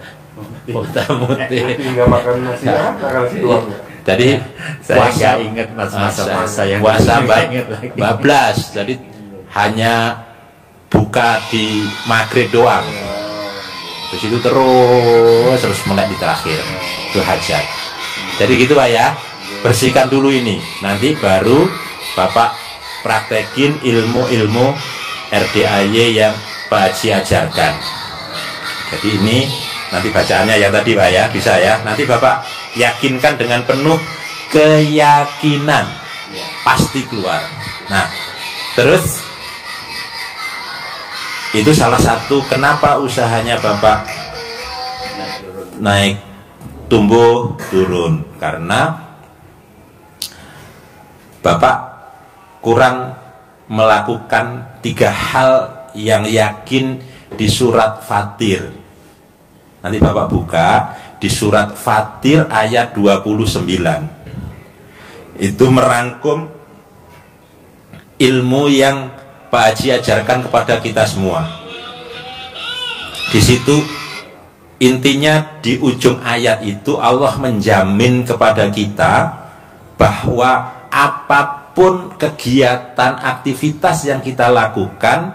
Muti. Nggak makan nasi ya? Makan nasi doang ya? Jadi saya nggak ingat masa-masa yang puasa bablas. Jadi hanya buka di maghrib doang. Terus itu terus melek di terakhir. Itu hajat. Jadi gitu Pak ya. Bersihkan dulu ini. Nanti baru Bapak praktekin ilmu-ilmu RDAY yang Pak Haji ajarkan. Jadi ini nanti bacaannya yang tadi Pak ya, bisa ya. Nanti Bapak yakinkan dengan penuh keyakinan, pasti keluar. Nah, terus itu salah satu kenapa usahanya Bapak naik tumbuh turun, karena Bapak kurang melakukan 3 hal yang yakin di surat Fatir. Nanti Bapak buka di surat Fatir ayat 29. Itu merangkum ilmu yang Pak Haji ajarkan kepada kita semua. Di situ intinya di ujung ayat itu Allah menjamin kepada kita bahwa apapun kegiatan aktivitas yang kita lakukan,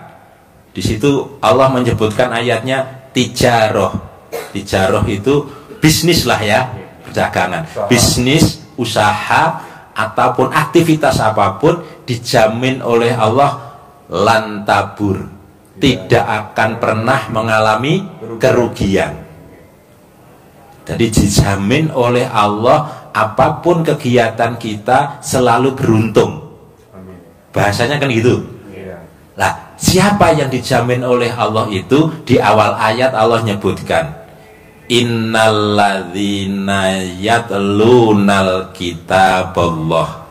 di situ Allah menyebutkan ayatnya tijaroh. Tijaroh itu bisnis lah ya, perdagangan, bisnis, usaha ataupun aktivitas apapun dijamin oleh Allah lantabur, tidak akan pernah mengalami kerugian. Jadi dijamin oleh Allah apapun kegiatan kita selalu beruntung. Bahasanya kan gitu. Nah, siapa yang dijamin oleh Allah itu? Di awal ayat Allah nyebutkan innalladzina yatlunal kitaballah.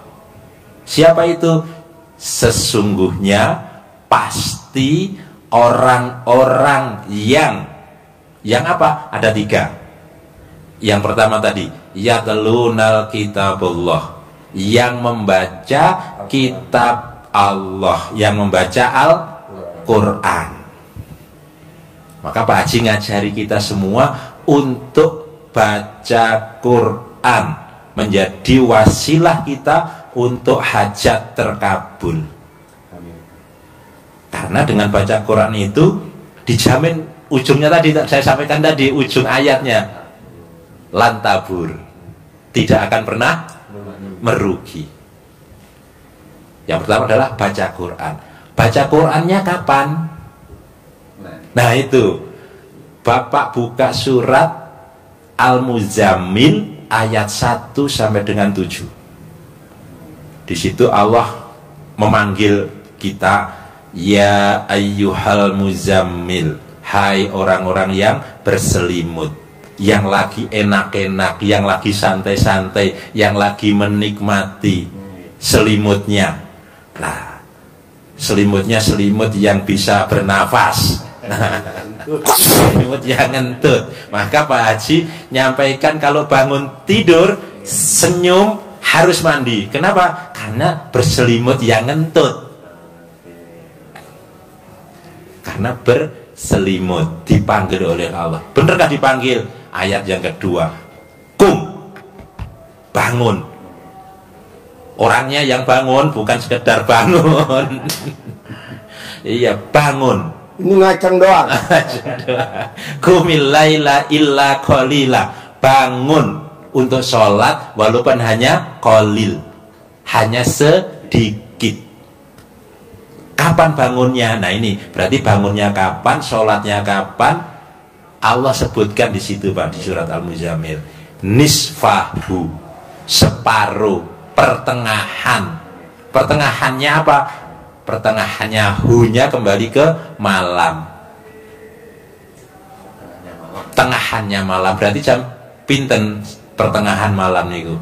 Siapa itu? Sesungguhnya pasti orang-orang yang apa? Ada 3. Yang pertama tadi yatlunal kitaballah, yang membaca kitab Allah, yang membaca Al-Quran. Maka Pak Haji ngajari kita semua untuk baca Quran, menjadi wasilah kita untuk hajat terkabul. Karena dengan baca Quran itu dijamin, ujungnya tadi saya sampaikan tadi, ujung ayatnya lantabur, tidak akan pernah merugi. Yang pertama adalah baca Quran. Baca Qurannya kapan? Nah itu Bapak buka surat Al-Muzammil ayat 1 sampai dengan 7. Di situ Allah memanggil kita, ya ayyuhal muzammil, hai orang-orang yang berselimut, yang lagi enak-enak, yang lagi santai-santai, yang lagi menikmati selimutnya. Nah, selimutnya selimut yang bisa bernafas. Selimut yang ngentut. Maka Pak Haji nyampaikan kalau bangun tidur senyum harus mandi. Kenapa? Karena berselimut yang ngentut. Karena berselimut dipanggil oleh Allah. Benarkah dipanggil? Ayat yang kedua, kum, bangun. Orangnya yang bangun, bukan sekedar bangun. Iya, bangun. Ini ngaceng doang. Qumil laila illa qalila, bangun untuk sholat walaupun hanya qalil, hanya sedikit. Kapan bangunnya? Nah ini berarti bangunnya kapan, sholatnya kapan? Allah sebutkan di situ Pak, di surat Al-Muzammil. Nisfahu, separuh, pertengahan. Pertengahannya apa? Pertengahannya hunya kembali ke malam. Tengahannya malam berarti jam pinten pertengahan malam niku?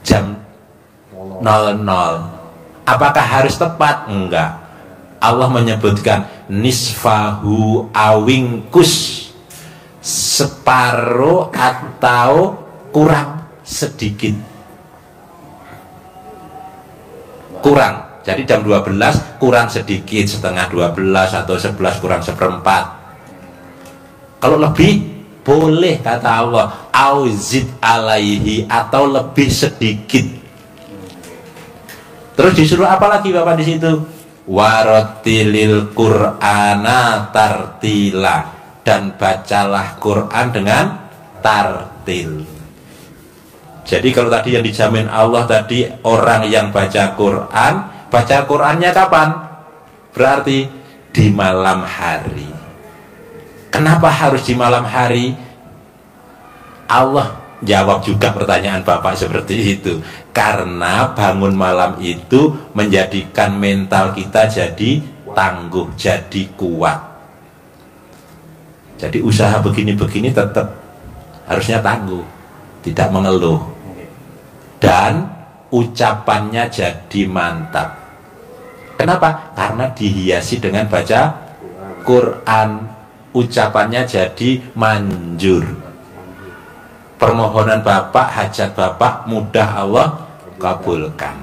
Jam 00. Apakah harus tepat? Enggak. Allah menyebutkan nisfahu awingkus, separuh atau kurang sedikit. Kurang. Jadi jam 12 kurang sedikit, setengah 12 atau 11 kurang seperempat. Kalau lebih boleh kata Allah, auzid alaihi, atau lebih sedikit. Terus disuruh apa lagi Bapak di situ? Warotilil Qur'ana tartila, dan bacalah Quran dengan tartil. Jadi kalau tadi yang dijamin Allah tadi orang yang baca Qurannya kapan? Berarti di malam hari. Kenapa harus di malam hari? Allah jawab juga pertanyaan Bapak seperti itu. Karena bangun malam itu menjadikan mental kita jadi tangguh, jadi kuat. Jadi usaha begini-begini tetap harusnya tangguh, tidak mengeluh. Dan ucapannya jadi mantap. Kenapa? Karena dihiasi dengan baca Quran. Ucapannya jadi manjur. Permohonan Bapak, hajat Bapak mudah Allah kabulkan.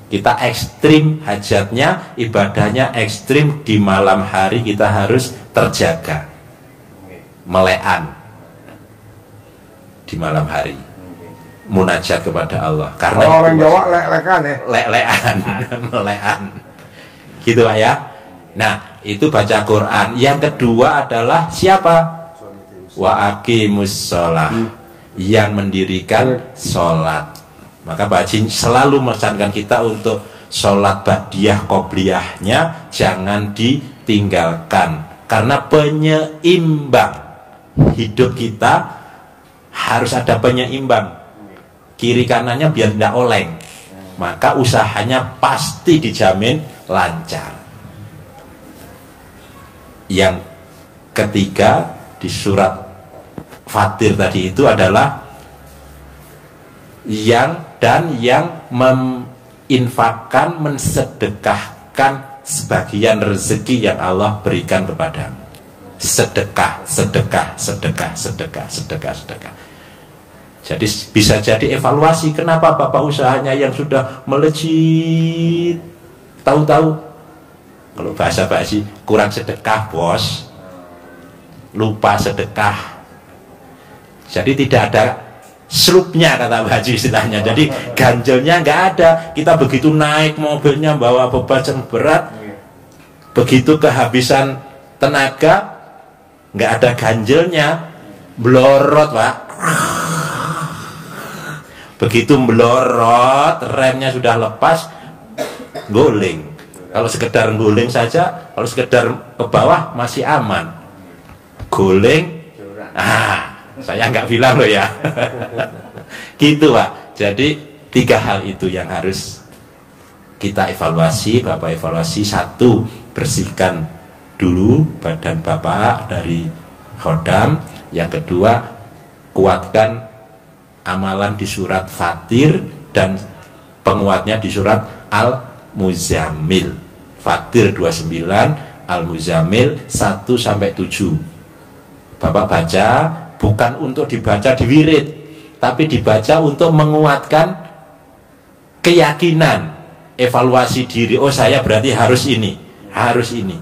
Kita ekstrim hajatnya, ibadahnya ekstrim. Di malam hari kita harus terjaga, melean di malam hari, munajat kepada Allah. Karena orang Jawa lek-lekan ya, lek-lekan, melean, gitu Pak ya. Nah, itu baca Quran. Yang kedua adalah siapa? Wa aqimus sholah, yang mendirikan sholat. Maka Pak Haji selalu menekankan kita untuk sholat ba'diyah qobliyahnya jangan ditinggalkan. Karena penyeimbang hidup kita harus ada penyeimbang. Kiri kanannya biar tidak oleng. Maka usahanya pasti dijamin lancar. Yang ketiga di surat Fatir tadi itu adalah yang menginfakkan, mensedekahkan sebagian rezeki yang Allah berikan kepadamu. Sedekah. Jadi bisa jadi evaluasi kenapa Bapak usahanya yang sudah melejit, tahu-tahu kalau bahasa Pak Haji kurang sedekah bos, lupa sedekah. Jadi tidak ada slupnya kata Pak Haji istilahnya. Jadi ganjelnya nggak ada. Kita begitu naik mobilnya bawa beban yang berat, begitu kehabisan tenaga nggak ada ganjelnya, blorot Pak. Begitu melorot, remnya sudah lepas, guling. Kalau sekedar guling saja, kalau sekedar ke bawah masih aman. Guling, saya nggak bilang loh ya. Gitu Pak. Jadi 3 hal itu yang harus kita evaluasi. Bapak evaluasi. 1, bersihkan dulu badan Bapak dari khodam. Yang kedua, kuatkan amalan di surat Fatir dan penguatnya di surat Al-Muzammil. Fatir 29, Al-Muzammil 1-7. Bapak baca bukan untuk dibaca di wirid, tapi dibaca untuk menguatkan keyakinan, evaluasi diri. Oh saya berarti harus ini, harus ini.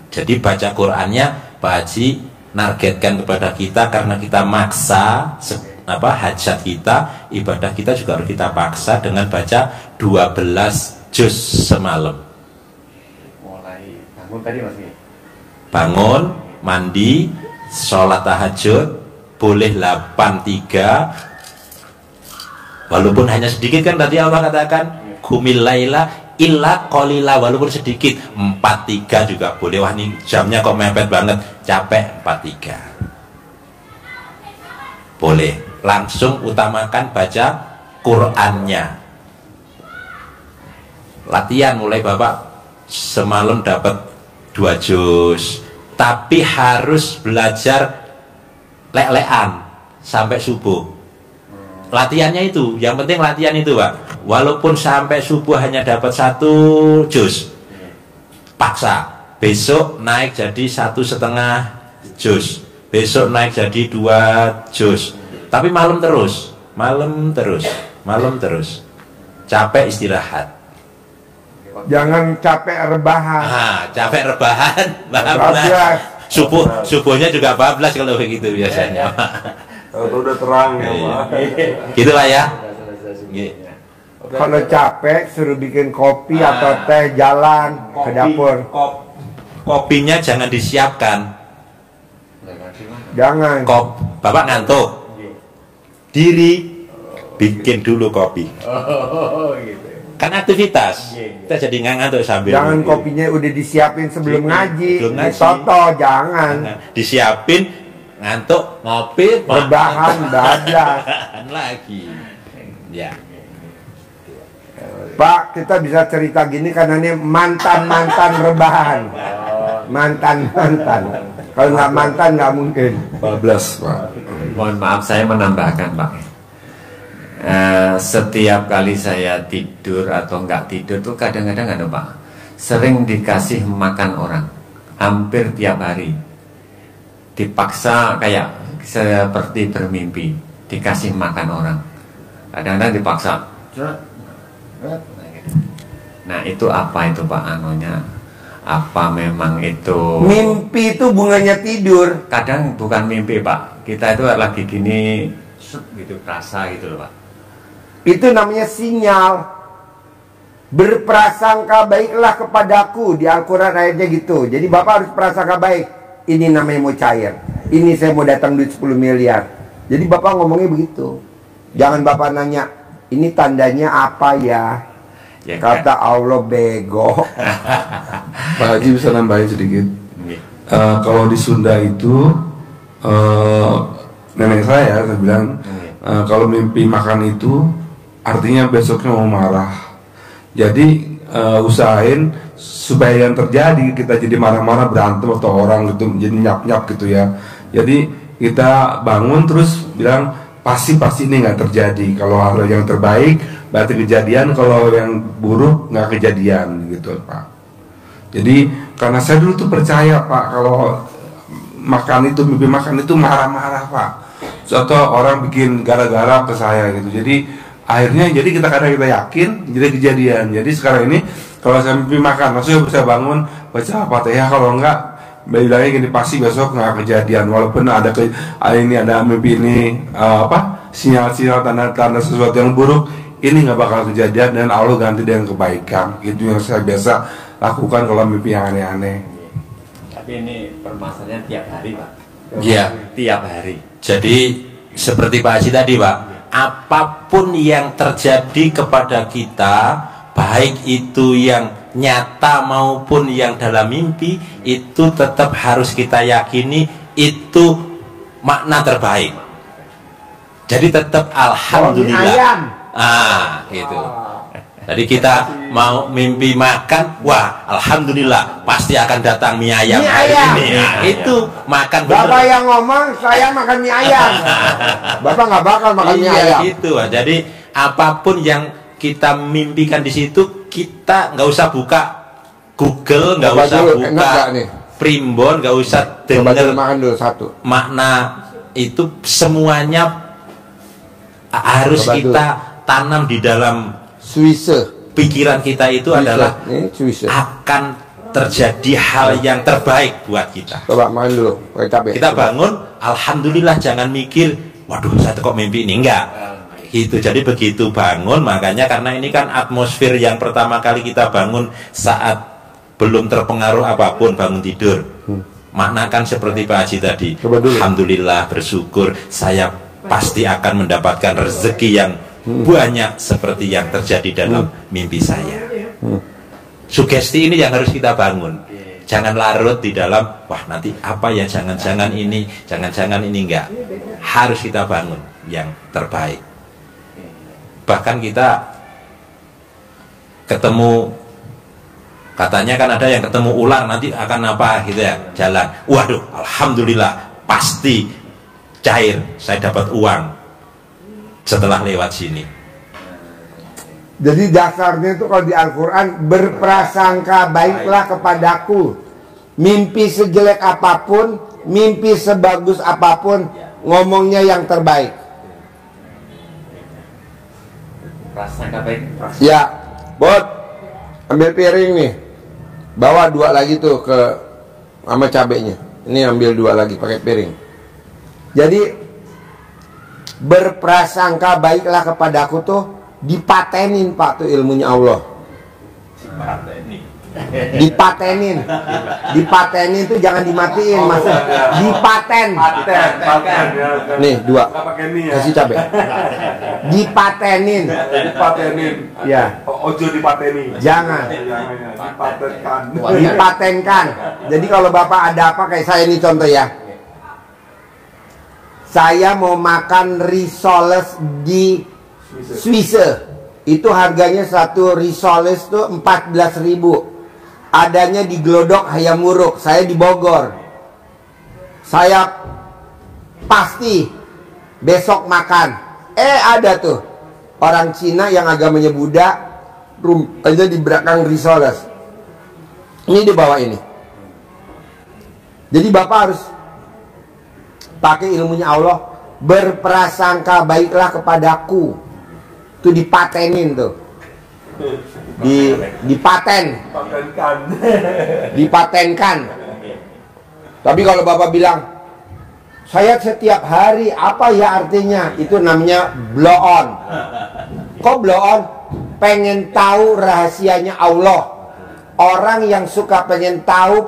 Jadi baca Qurannya Pak Haji nargetkan kepada kita karena kita maksa hajat kita, ibadah kita juga harus kita paksa dengan baca 12 juz semalam. Mulai bangun tadi Mas. Bangun, mandi, sholat tahajud, boleh 8-3. Walaupun hanya sedikit kan tadi Allah katakan qumil laila illa qalila, walaupun sedikit 4-3 juga boleh. Wah ini jamnya kok mepet banget, capek 4-3 boleh. Langsung utamakan baca Qurannya. Latihan mulai Bapak semalam dapat 2 juz, tapi harus belajar lek-lekan sampai subuh. Latihannya itu, yang penting latihan itu Pak. Walaupun sampai subuh hanya dapat 1 juz, paksa. Besok naik jadi 1,5 juz, besok naik jadi 2 juz. Tapi malam terus. Capek istirahat. jangan capek rebahan. Capek rebahan, bablas. Subuhnya juga bablas kalau begitu biasanya. Kalau udah terang ya Pak. Gitu lah ya. Kalau capek suruh bikin kopi atau teh, jalan ke dapur. Kopinya jangan disiapkan. Jangan. Bapak ngantuk. diri, bikin dulu kopi. Gitu. Kan aktivitas. Kita jadi ngantuk sambil. Jangan kopinya udah disiapin sebelum ngaji. Belum ngaji. Toto, jangan. Disiapin, ngantuk, ngopi, Rebahan, bablas. lagi. Ya. Pak, kita bisa cerita gini karena ini mantan-mantan rebahan. Mantan-mantan. Kalau nggak mantan nggak mungkin. 14 Pak. Mohon maaf saya menambahkan Pak. Setiap kali saya tidur atau nggak tidur tuh kadang-kadang ada Pak, sering dikasih makan orang, hampir tiap hari. Dipaksa kayak seperti bermimpi, dikasih makan orang. Kadang-kadang dipaksa. Nah itu apa itu Pak anunya? Apa memang itu Mimpi itu bunganya tidur. kadang bukan mimpi Pak, kita itu lagi gini gitu rasa gitu loh Pak. Itu namanya sinyal. Berprasangka baiklah kepadaku. Di Al-Quran ayatnya gitu. Jadi Bapak harus prasangka baik. Ini namanya mau cair. Ini saya mau datang duit 10 miliar. Jadi Bapak ngomongnya begitu. Jangan Bapak nanya, ini tandanya apa ya? Ya, Kata Allah bego. Pak Haji bisa nambahin sedikit. Kalau di Sunda itu nenek saya bilang kalau mimpi makan itu artinya besoknya mau marah. Jadi usahain supaya yang terjadi kita jadi marah-marah berantem atau orang gitu jadi nyap-nyap gitu ya. Jadi kita bangun terus bilang pasti ini nggak terjadi. Kalau hal yang terbaik berarti kejadian, kalau yang buruk nggak kejadian gitu Pak. Jadi karena saya dulu tuh percaya Pak kalau makan itu mimpi makan itu marah-marah Pak. Atau orang bikin gara-gara ke saya gitu. Jadi akhirnya jadi kita yakin jadi kejadian. Jadi sekarang ini kalau saya mimpi makan maksudnya bisa bangun baca Fatihah, kalau enggak bilangnya gini pasti besok nggak kejadian walaupun ada mimpi ini sinyal-sinyal tanda-tanda sesuatu yang buruk ini nggak bakal kejadian dan Allah ganti dengan kebaikan. Itu yang saya biasa lakukan kalau mimpi yang aneh-aneh. Tapi ini permasalahannya tiap hari Pak. Iya. Tiap hari. Jadi seperti Pak Haji tadi Pak, apapun yang terjadi kepada kita, baik itu yang nyata maupun yang dalam mimpi, itu tetap harus kita yakini itu makna terbaik. Jadi tetap alhamdulillah. Gitu. Jadi kita mau mimpi makan, wah alhamdulillah pasti akan datang mie ayam hari ini. Nah, itu makan bener. Bapak yang ngomong, saya makan mie ayam. Bapak nggak bakal makan mie ayam. Gitu. Jadi apapun yang kita mimpikan di situ, kita nggak usah buka Google, nggak usah buka Primbon, nggak usah dengar makan dulu satu. Makna itu semuanya harus kita tanam di dalam pikiran kita itu adalah akan terjadi hal yang terbaik buat kita. Coba makan dulu, kita bangun, alhamdulillah, jangan mikir, waduh saya kok mimpi ini, enggak. Itu jadi begitu bangun, makanya karena ini kan atmosfer yang pertama kali kita bangun saat belum terpengaruh apapun bangun tidur. Maknakan seperti Pak Haji tadi, alhamdulillah, bersyukur, saya pasti akan mendapatkan rezeki yang banyak seperti yang terjadi dalam mimpi saya. Sugesti ini yang harus kita bangun. Jangan larut di dalam, wah nanti apa ya, jangan-jangan ini enggak. Harus kita bangun yang terbaik. Bahkan kita ketemu, katanya kan ada yang ketemu ular nanti akan apa gitu ya, jalan. Waduh, alhamdulillah pasti cair, saya dapat uang setelah lewat sini. Jadi dasarnya itu kalau di Al-Quran, berprasangka baiklah kepadaku. Mimpi sejelek apapun, mimpi sebagus apapun, ngomongnya yang terbaik. Prasangka baik. Ya, Bot, ambil piring nih, bawa 2 lagi tuh ke sama cabenya. Ini ambil 2 lagi pakai piring. Jadi berprasangka baiklah kepadaku tuh dipatenin Pak tuh ilmunya Allah. Dipatenin. Dipatenin itu jangan dimatiin, maksud dipaten. Paten ya. Nih, 2. Nggak pakai nih ya. Kasih cabe. Dipatenin. Dipatenin. Ya. Ojo dipateni. Jangan. Jangan ya. Dipatenkan. Dipatenkan. Jadi kalau Bapak ada apa kayak saya ini contoh ya. Saya mau makan risoles di Swiss. Itu harganya satu risoles tuh 14.000. Adanya di Glodok Hayamuruk. Saya di Bogor. Saya pasti besok makan. Ada tuh orang Cina yang agamanya Buddha, aja di belakang risoles. Ini di bawah ini. Jadi Bapak harus pakai ilmunya Allah, berprasangka baiklah kepadaku. Itu dipatenin tuh. Dipaten. Dipatenkan. Tapi kalau Bapak bilang, saya setiap hari, apa ya artinya? Itu namanya blow on. Kok blow on? Pengen tahu rahasianya Allah. Orang yang suka pengen tahu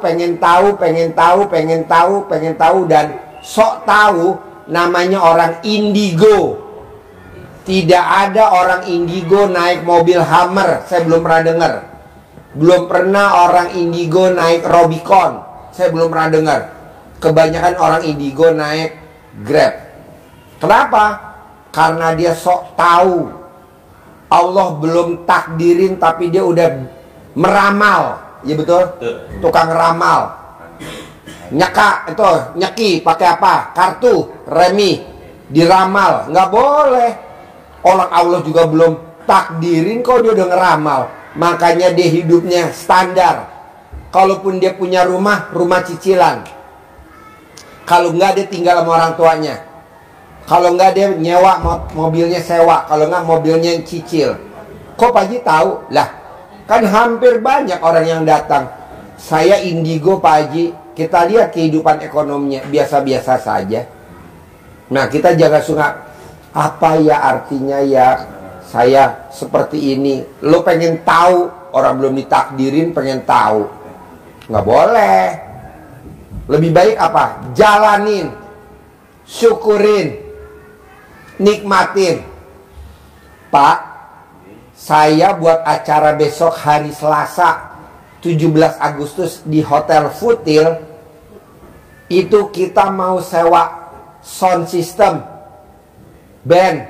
dan sok tahu, namanya orang indigo. Tidak ada orang indigo naik mobil Hummer, saya belum pernah dengar. Belum pernah orang indigo naik Robicon, saya belum pernah dengar. Kebanyakan orang indigo naik Grab. Kenapa? Karena dia sok tahu. Allah belum takdirin tapi dia udah meramal. Ya betul? Tukang ramal. Nyeki pakai apa? Kartu, remi, diramal. Nggak boleh. Orang Allah juga belum takdirin kok dia udah ngeramal. Makanya dia hidupnya standar. Kalaupun dia punya rumah cicilan. Kalau nggak dia tinggal sama orang tuanya. Kalau nggak dia nyewa mobilnya sewa. Kalau nggak mobilnya cicil. Kok Pak Haji tahu? Lah, kan hampir banyak orang yang datang. Saya indigo Pak Haji. Kita lihat kehidupan ekonominya biasa-biasa saja. Nah, kita jaga sungai. Apa ya artinya ya saya seperti ini? Lo pengen tahu, orang belum ditakdirin pengen tahu. Nggak boleh. Lebih baik apa? Jalanin, syukurin, nikmatin. Pak, saya buat acara besok hari Selasa 17 Agustus di Hotel Futil. Itu kita mau sewa sound system, band.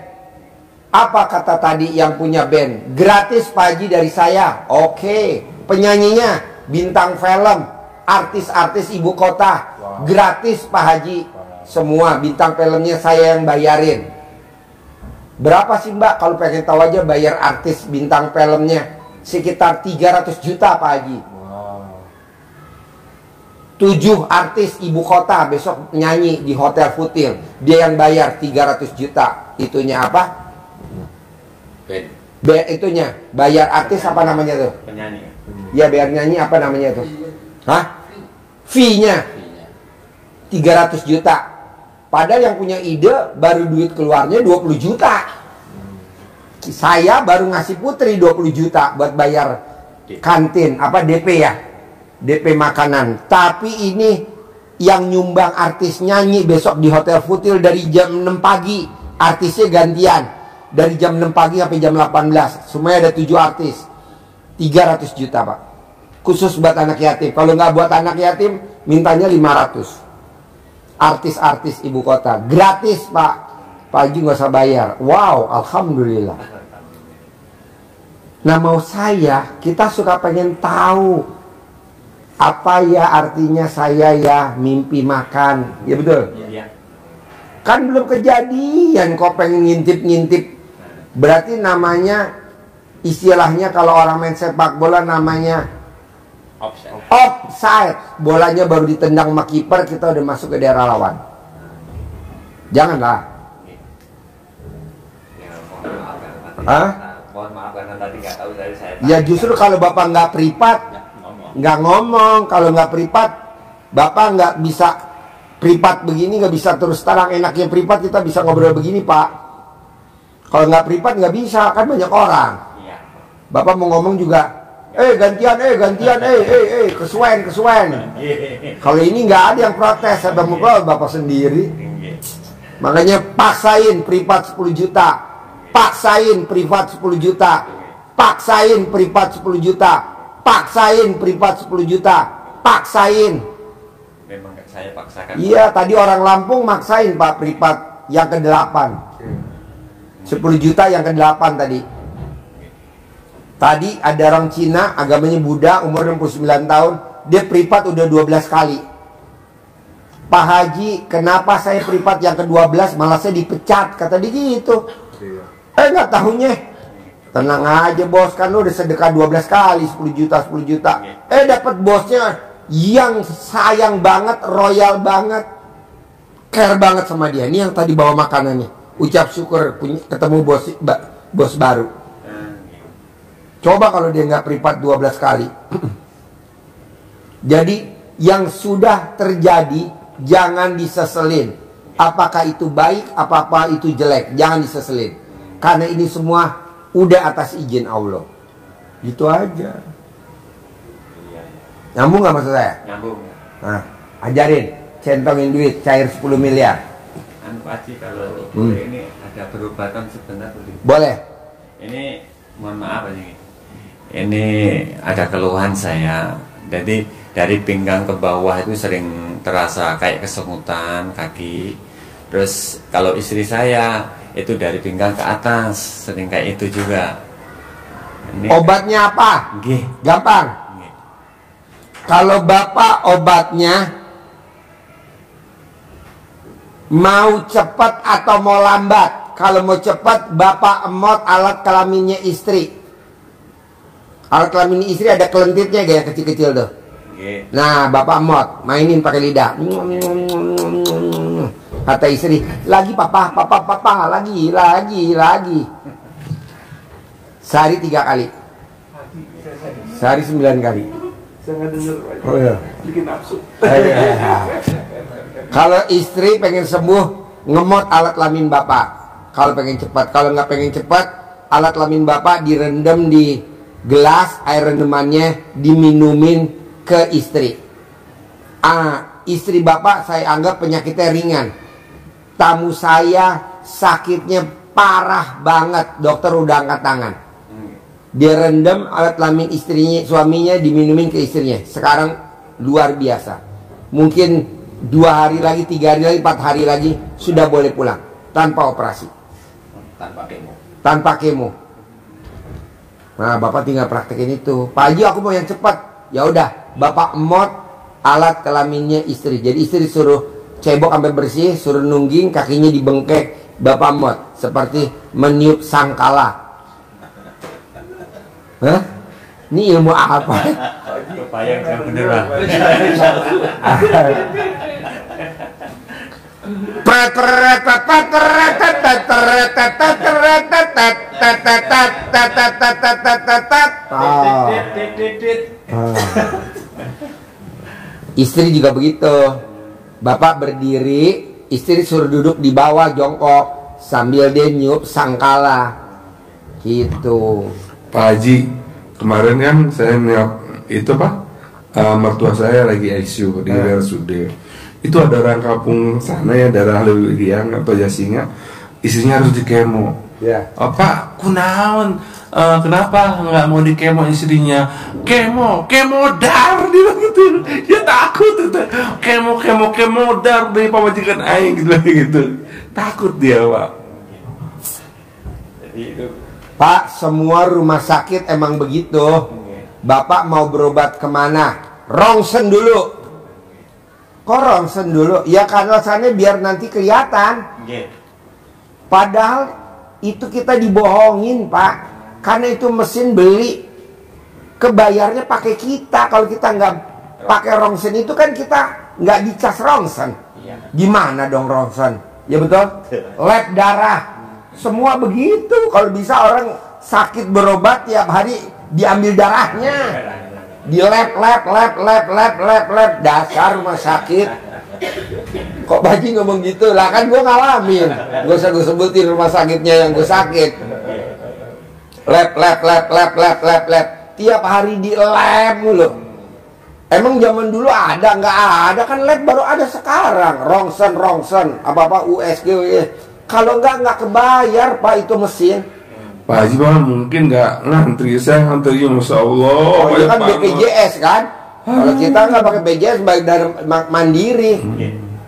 Apa kata tadi yang punya band? Gratis Pak Haji dari saya. Oke. Penyanyinya bintang film, artis-artis ibu kota. Gratis Pak Haji. Semua bintang filmnya saya yang bayarin. Berapa sih Mbak? Kalau pengen tahu aja bayar artis bintang filmnya. Sekitar 300 juta Pak Haji. 7 artis ibu kota besok nyanyi di Hotel Futil. Dia yang bayar 300 juta. Itunya apa? Itunya bayar artis apa namanya tuh? Penyanyi. Ya bayar nyanyi apa namanya tuh? Hah? Fee-nya 300 juta. Padahal yang punya ide baru duit keluarnya 20 juta. Saya baru ngasih Putri 20 juta buat bayar kantin, apa DP ya? DP makanan. Tapi ini yang nyumbang artis nyanyi besok di Hotel Futil dari jam 6 pagi. Artisnya gantian. Dari jam 6 pagi sampai jam 18. Semuanya ada 7 artis. 300 juta Pak. Khusus buat anak yatim. Kalau nggak buat anak yatim, mintanya 500. Artis-artis ibu kota. Gratis Pak. Pak Haji nggak usah bayar. Wow, alhamdulillah. Nah mau saya, kita suka pengen tahu. Apa ya artinya saya ya mimpi makan. Ya betul? Iya. Kan belum kejadian kok pengen ngintip-ngintip. Berarti namanya, istilahnya kalau orang main sepak bola namanya offside. Bolanya baru ditendang sama kiper, kita udah masuk ke daerah lawan. Janganlah. Hah? Mohon maaf karena tadi nggak tahu dari saya. Ya justru kalau Bapak nggak privat, nggak ngomong. Kalau nggak privat, Bapak nggak bisa privat begini, nggak bisa terus terang. Enaknya privat kita bisa ngobrol begini Pak. Kalau nggak privat nggak bisa, kan banyak orang. Iya. Bapak mau ngomong juga gantian, kesuwen. Kalau ini nggak ada yang protes, ada muka bapak sendiri. Makanya paksain privat 10 juta, paksain privat 10 juta, paksain privat 10 juta, paksain privat 10 juta, paksain. Memang saya paksakan. Iya, tadi orang Lampung maksain Pak privat yang ke-8. 10 juta yang ke-8 tadi. Tadi ada orang Cina, agamanya Buddha, umur 69 tahun, dia privat udah 12 kali. Pak Haji, kenapa saya privat yang ke-12 malah saya dipecat, kata dia gitu. Nggak tahunya. Tenang aja bos, kan lu udah sedekah 12 kali 10 juta. Dapat bosnya yang sayang banget, royal banget, care banget sama dia. Ini yang tadi bawa makanannya, ucap syukur ketemu bos baru. Coba kalau dia nggak privat 12 kali. Jadi yang sudah terjadi jangan diseselin. Apakah itu baik, apa itu jelek, jangan diseselin. Karena ini semua udah atas izin Allah. Gitu aja. Nyambung gak maksud saya? Nyambung. Nah, ajarin, centongin duit, cair 10 miliar. Pak Haji, kalau ini ada perubatan sebentar boleh. Ini mohon maaf ini. Ini ada keluhan saya. Jadi dari pinggang ke bawah itu sering terasa kayak kesemutan kaki. Terus kalau istri saya itu dari pinggang ke atas sering kayak itu juga. Ini Obatnya apa? Nggih. Gampang. Nggih. Kalau bapak obatnya mau cepat atau mau lambat. Kalau mau cepat, bapak emot alat kelaminnya istri. Alat kelamin istri ada kelentitnya kayak kecil-kecil tuh. Nggih. Nah, bapak emot, mainin pakai lidah. Kata istri, lagi papa, lagi. Sehari 3 kali. Sehari 9 kali. Saya nggak denger. Oh iya. Bikin nafsu. Kalau istri pengen sembuh, ngemot alat kelamin bapak. Kalau pengen cepat, kalau nggak pengen cepat, alat kelamin bapak direndam di gelas, air rendemannya diminumin ke istri. Istri bapak saya anggap penyakitnya ringan. Tamu saya sakitnya parah banget, dokter udah angkat tangan. Dia rendam alat kelamin istrinya, suaminya diminumin ke istrinya. Sekarang luar biasa. Mungkin 2 hari lagi, 3 hari lagi, 4 hari lagi sudah boleh pulang tanpa operasi, tanpa kemo. Nah, bapak tinggal praktekin itu. Pak Haji, aku mau yang cepat. Ya udah, bapak emot alat kelaminnya istri. Jadi istri suruh cebok sampai bersih, suruh nungging, kakinya dibengkek, bapak emot seperti meniup sangkala. Hah? Ini ilmu apa? Kebayang yang bener, Bang. Istri juga begitu. Bapak berdiri, istri suruh duduk di bawah jongkok sambil dia nyup sangkala. Gitu. Pak Haji, kemarin kan saya lihat itu mertua saya lagi ICU di RSUD. Itu ada orang kampung sana ya, daerah Lewiliang atau Jasinga, istrinya harus dikemo. Ya. Pak, kunaon? Kenapa nggak mau dikemo istrinya? Kemo dar dia gitu. Dia takut itu. Kemo dar dari pemajikan aing gitu. Takut dia, Pak. Jadi itu Pak, semua rumah sakit emang begitu. Bapak mau berobat kemana? Rongsen dulu. Kok rongsen dulu? Ya karena sana biar nanti kelihatan. Padahal itu kita dibohongin, Pak. Karena itu mesin beli, kebayarnya pakai kita. Kalau kita nggak pakai rongsen itu kan kita nggak dicas rongsen. Gimana dong rongsen? Ya betul. Lab darah, semua begitu. Kalau bisa orang sakit berobat tiap hari diambil darahnya, di lab. Dasar rumah sakit. Kok Baji ngomong gitu? Lah kan gue ngalamin. Gue usah gue sebutin rumah sakitnya yang gue sakit. Lab. tiap hari di lab mulu. Emang zaman dulu ada? Nggak ada, kan lab baru ada sekarang. Rongsen, apa-apa USG. Kalau nggak kebayar Pak itu mesin. Pak Haji Bang mungkin nggak ngantri, saya ngantri Masya Allah. Oh itu kan BPJS kan. Kalau kita nggak pakai BPJS baik dari mandiri.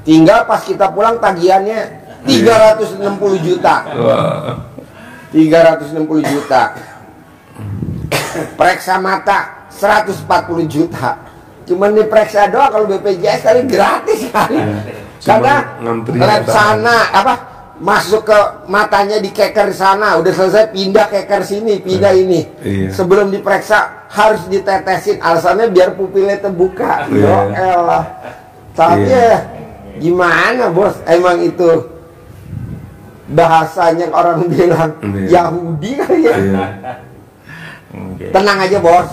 Tinggal pas kita pulang tagihannya 360 juta. 360 juta. Periksa mata 140 juta. Cuman diperiksa doang, kalau BPJS kali gratis kali. Karena lab sana masuk ke matanya di keker sana, udah selesai pindah keker sini, pindah ini. Sebelum diperiksa harus ditetesin, alasannya biar pupilnya terbuka. Ya elah. Tapi gimana bos, emang itu bahasanya orang bilang Yahudi kali ya. Tenang aja bos,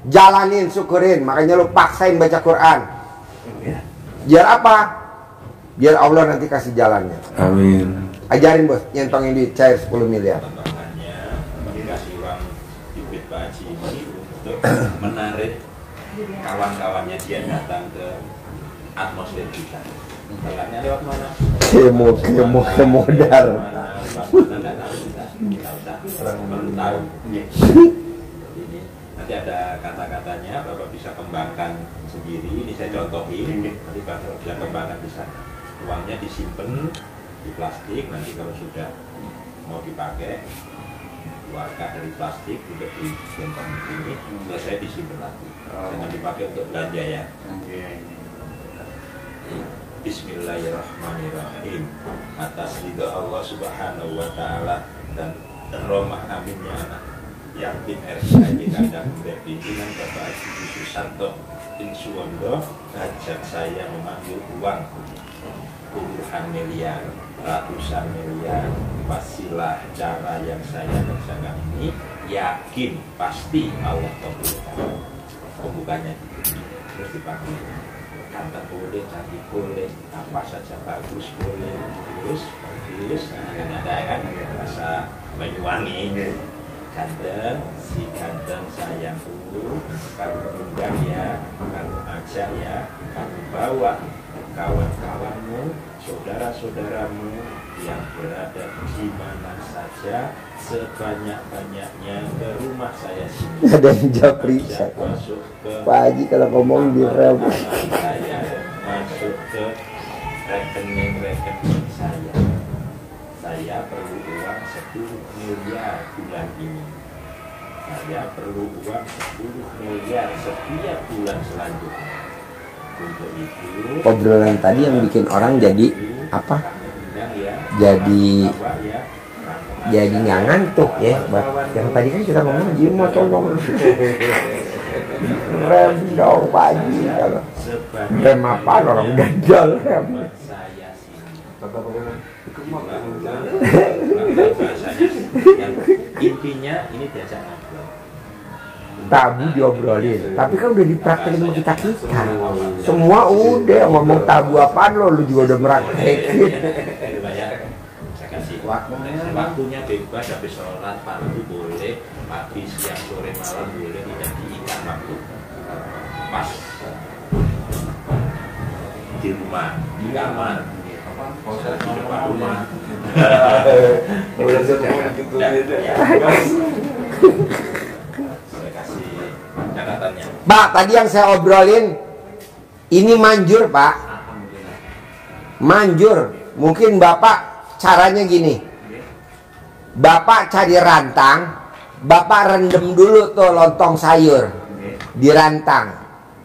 jalanin, syukurin. Makanya lu paksain baca Quran. Biar apa? Biar Allah nanti kasih jalannya. Amin. Ajarin bos, nyentongin duit cair 10 miliar. Tantangannya dikasih uang duit Pak Haji ini untuk menarik kawan-kawannya dia datang ke atmosfer kita. Jalannya lewat mana? Kemodar. Ini nanti ada kata-katanya, Bapak bisa kembangkan sendiri. Ini saya contohin, nanti Bapak bisa kembangkan di sana. Uangnya disimpan di plastik, nanti kalau sudah mau dipakai keluarkan dari plastik untuk disimpan di sini, selesai disimpan lagi. Jangan dipakai untuk belanja ya. Bismillahirrahmanirrahim. Atas ridho Allah Subhanahu wa taala dan rahmah aminnya anak yatim RKJ Kandang Muda pimpinan Bapak Haji Susanto Insuwondo, hajat saya memanggil uang puluhan miliar, ratusan miliar. Wasilah cara yang saya kerjakan ini yakin pasti Allah kabulkan. Pembukanya terus dipakai. Kantor boleh, cantik boleh, apa saja bagus boleh, terus kan ada kan rasa Banyuwangi. Ganteng, si ganteng sayangku, kamu undang ya, kamu ajak ya, kamu bawa kawan-kawanmu, saudara-saudaramu yang berada di mana saja, sebanyak-banyaknya ke rumah saya sini. Ada yang japri. Pak Haji kalau ngomong di rem. Saya masuk ke rekening saya. Saya perlu uang 10 miliar bulan ini. Saya perlu uang 10 miliar setiap bulan selanjutnya. Untuk itu obrolan tadi yang bikin orang jadi apa? Jadi nggak ngantuk ya. Yang tadi kan kita ngomong Jimo tolong rem dong Pak Haji. Rem apa orang gajal rem. Intinya ini diajak ngobrol. Tabu diobrolin, tapi kan udah dipraktekin sama kita. Semua udah ngomong tabu apaan lu juga udah meraktekin. Saya kasih waktunya bebas, habis sholat fardu boleh, pagi siang sore malam boleh, tidak diikat waktu. Pas di rumah, di kamar, di depan rumah. Saya kasih catatannya. Pak, tadi yang saya obrolin ini manjur Pak. Manjur. Mungkin Bapak caranya gini. Bapak cari rantang, Bapak rendam dulu tuh lontong sayur. Dirantang.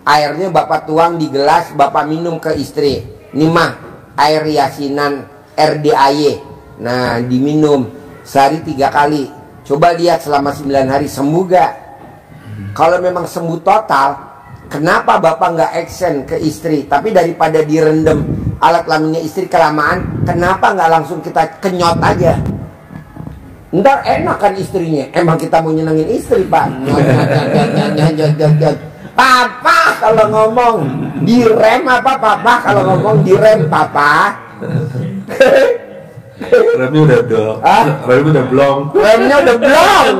Airnya Bapak tuang di gelas, Bapak minum ke istri. Ini mah air yasinan RDAY. Nah, diminum sehari 3 kali. Coba lihat selama 9 hari sembuh gak? Kalau memang sembuh total, kenapa Bapak nggak action ke istri? Tapi daripada direndam alat kelaminnya istri kelamaan, kenapa nggak langsung kita kenyot aja? Ntar enak kan istrinya. Emang kita mau nyenengin istri Pak. Papa kalau ngomong direm apa Papa kalau ngomong direm Papa? Remnya udah blong. Remnya udah blong.